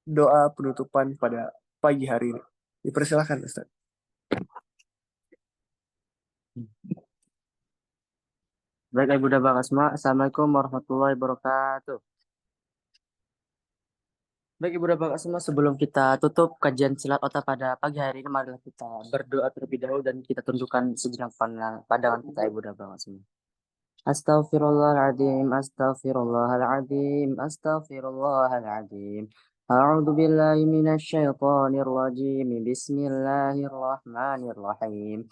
doa penutupan pada pagi hari ini. Dipersilahkan Ustadz. Baik, Ibu Bang Asma. Assalamualaikum warahmatullahi wabarakatuh. Baik, Ibu Bang Asma, sebelum kita tutup kajian silat otak pada pagi hari ini, marilah kita berdoa terlebih dahulu dan kita tundukkan sejenak pandangan kita, Ibu Bang Asma. Astaghfirullahaladzim, astaghfirullahaladzim, astaghfirullahaladzim. A'udzu billahi minasyaitonir rajim. Bismillahirrahmanirrahim.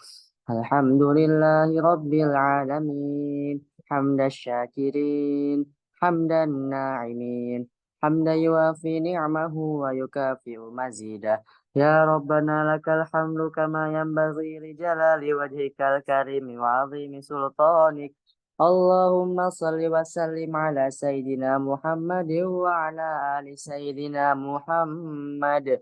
Alhamdulillahi rabbil alamin. Hamdan syakirin, hamdan na'imin. Hamdan yuafi ni'amahu wa yukafi'u mazidah. Ya Rabbana lakal hamdu kama yanbaghi li jalali wajhikal karimi wa 'azimi sultanik. Allahumma salli wa sallim ala Sayyidina Muhammad wa ala ali Sayyidina Muhammad.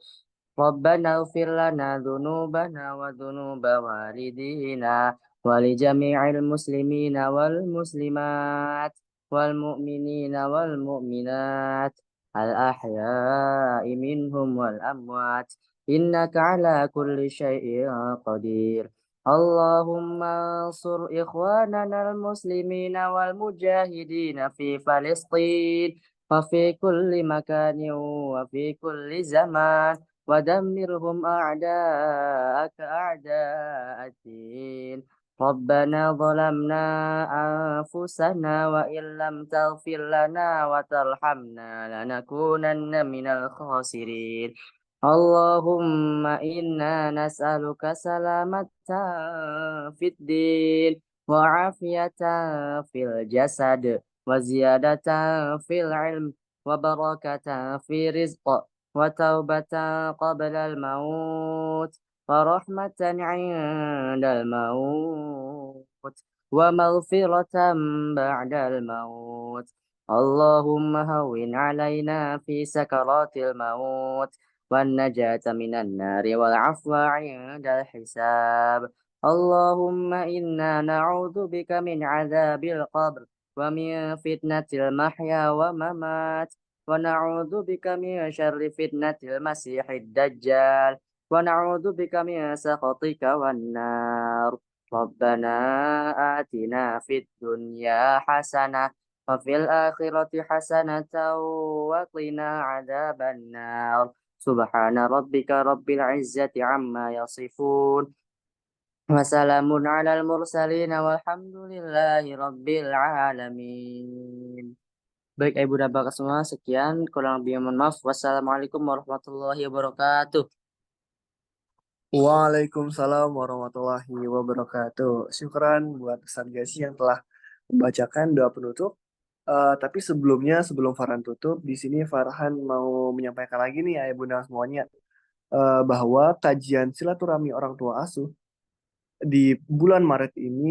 Rabbana ighfir lana dhunubana wa dhunuba walidina wa li jami'il muslimina wal muslimat wal mu'minina wal mu'minat al ahya'i minhum wal amwat innaka ala kulli syai'in qadir. Allahumma ansur ikhwanana al-muslimina wal mujahidina fi Palestin wa fi kulli makanin wa fi kulli zaman wa dammirhum a'da'aka a'da'atin. Rabbana zalamna anfusana wa illam taghfir lana wa tarhamna lanakunanna minal khasirin. Allahumma inna nas'aluka salamatan fid din wa afiyatan fil jasad وزيادة في العلم وبركة في رزق وتوبة قبل الموت ورحمة عند الموت ومغفرة بعد الموت. اللهم هون علينا في سكرات الموت والنجاة من النار والعفو عند الحساب. اللهم إنا نعوذ بك من عذاب القبر ومن فتنة المحيا والممات ونعوذ بك من شر فتنة المسيح الدجال ونعوذ بك من سخطك والنار. ربنا آتنا في الدنيا حسنة وفي الآخرة حسنة وقنا عذاب النار. سبحان ربك رب العزة عما يصفون وسلام على المرسلين والحمد لله رب العالمين. Baik, Ibu dan Bapak semua, sekian. Kurang lebih mohon maaf. Wassalamualaikum warahmatullahi wabarakatuh. Waalaikumsalam warahmatullahi wabarakatuh. Syukran buat Ustadz Ghazi yang telah membacakan doa penutup. Tapi sebelumnya, sebelum Farhan tutup, di sini Farhan mau menyampaikan lagi nih ayah bunda semuanya, bahwa kajian silaturahmi orang tua asuh di bulan Maret ini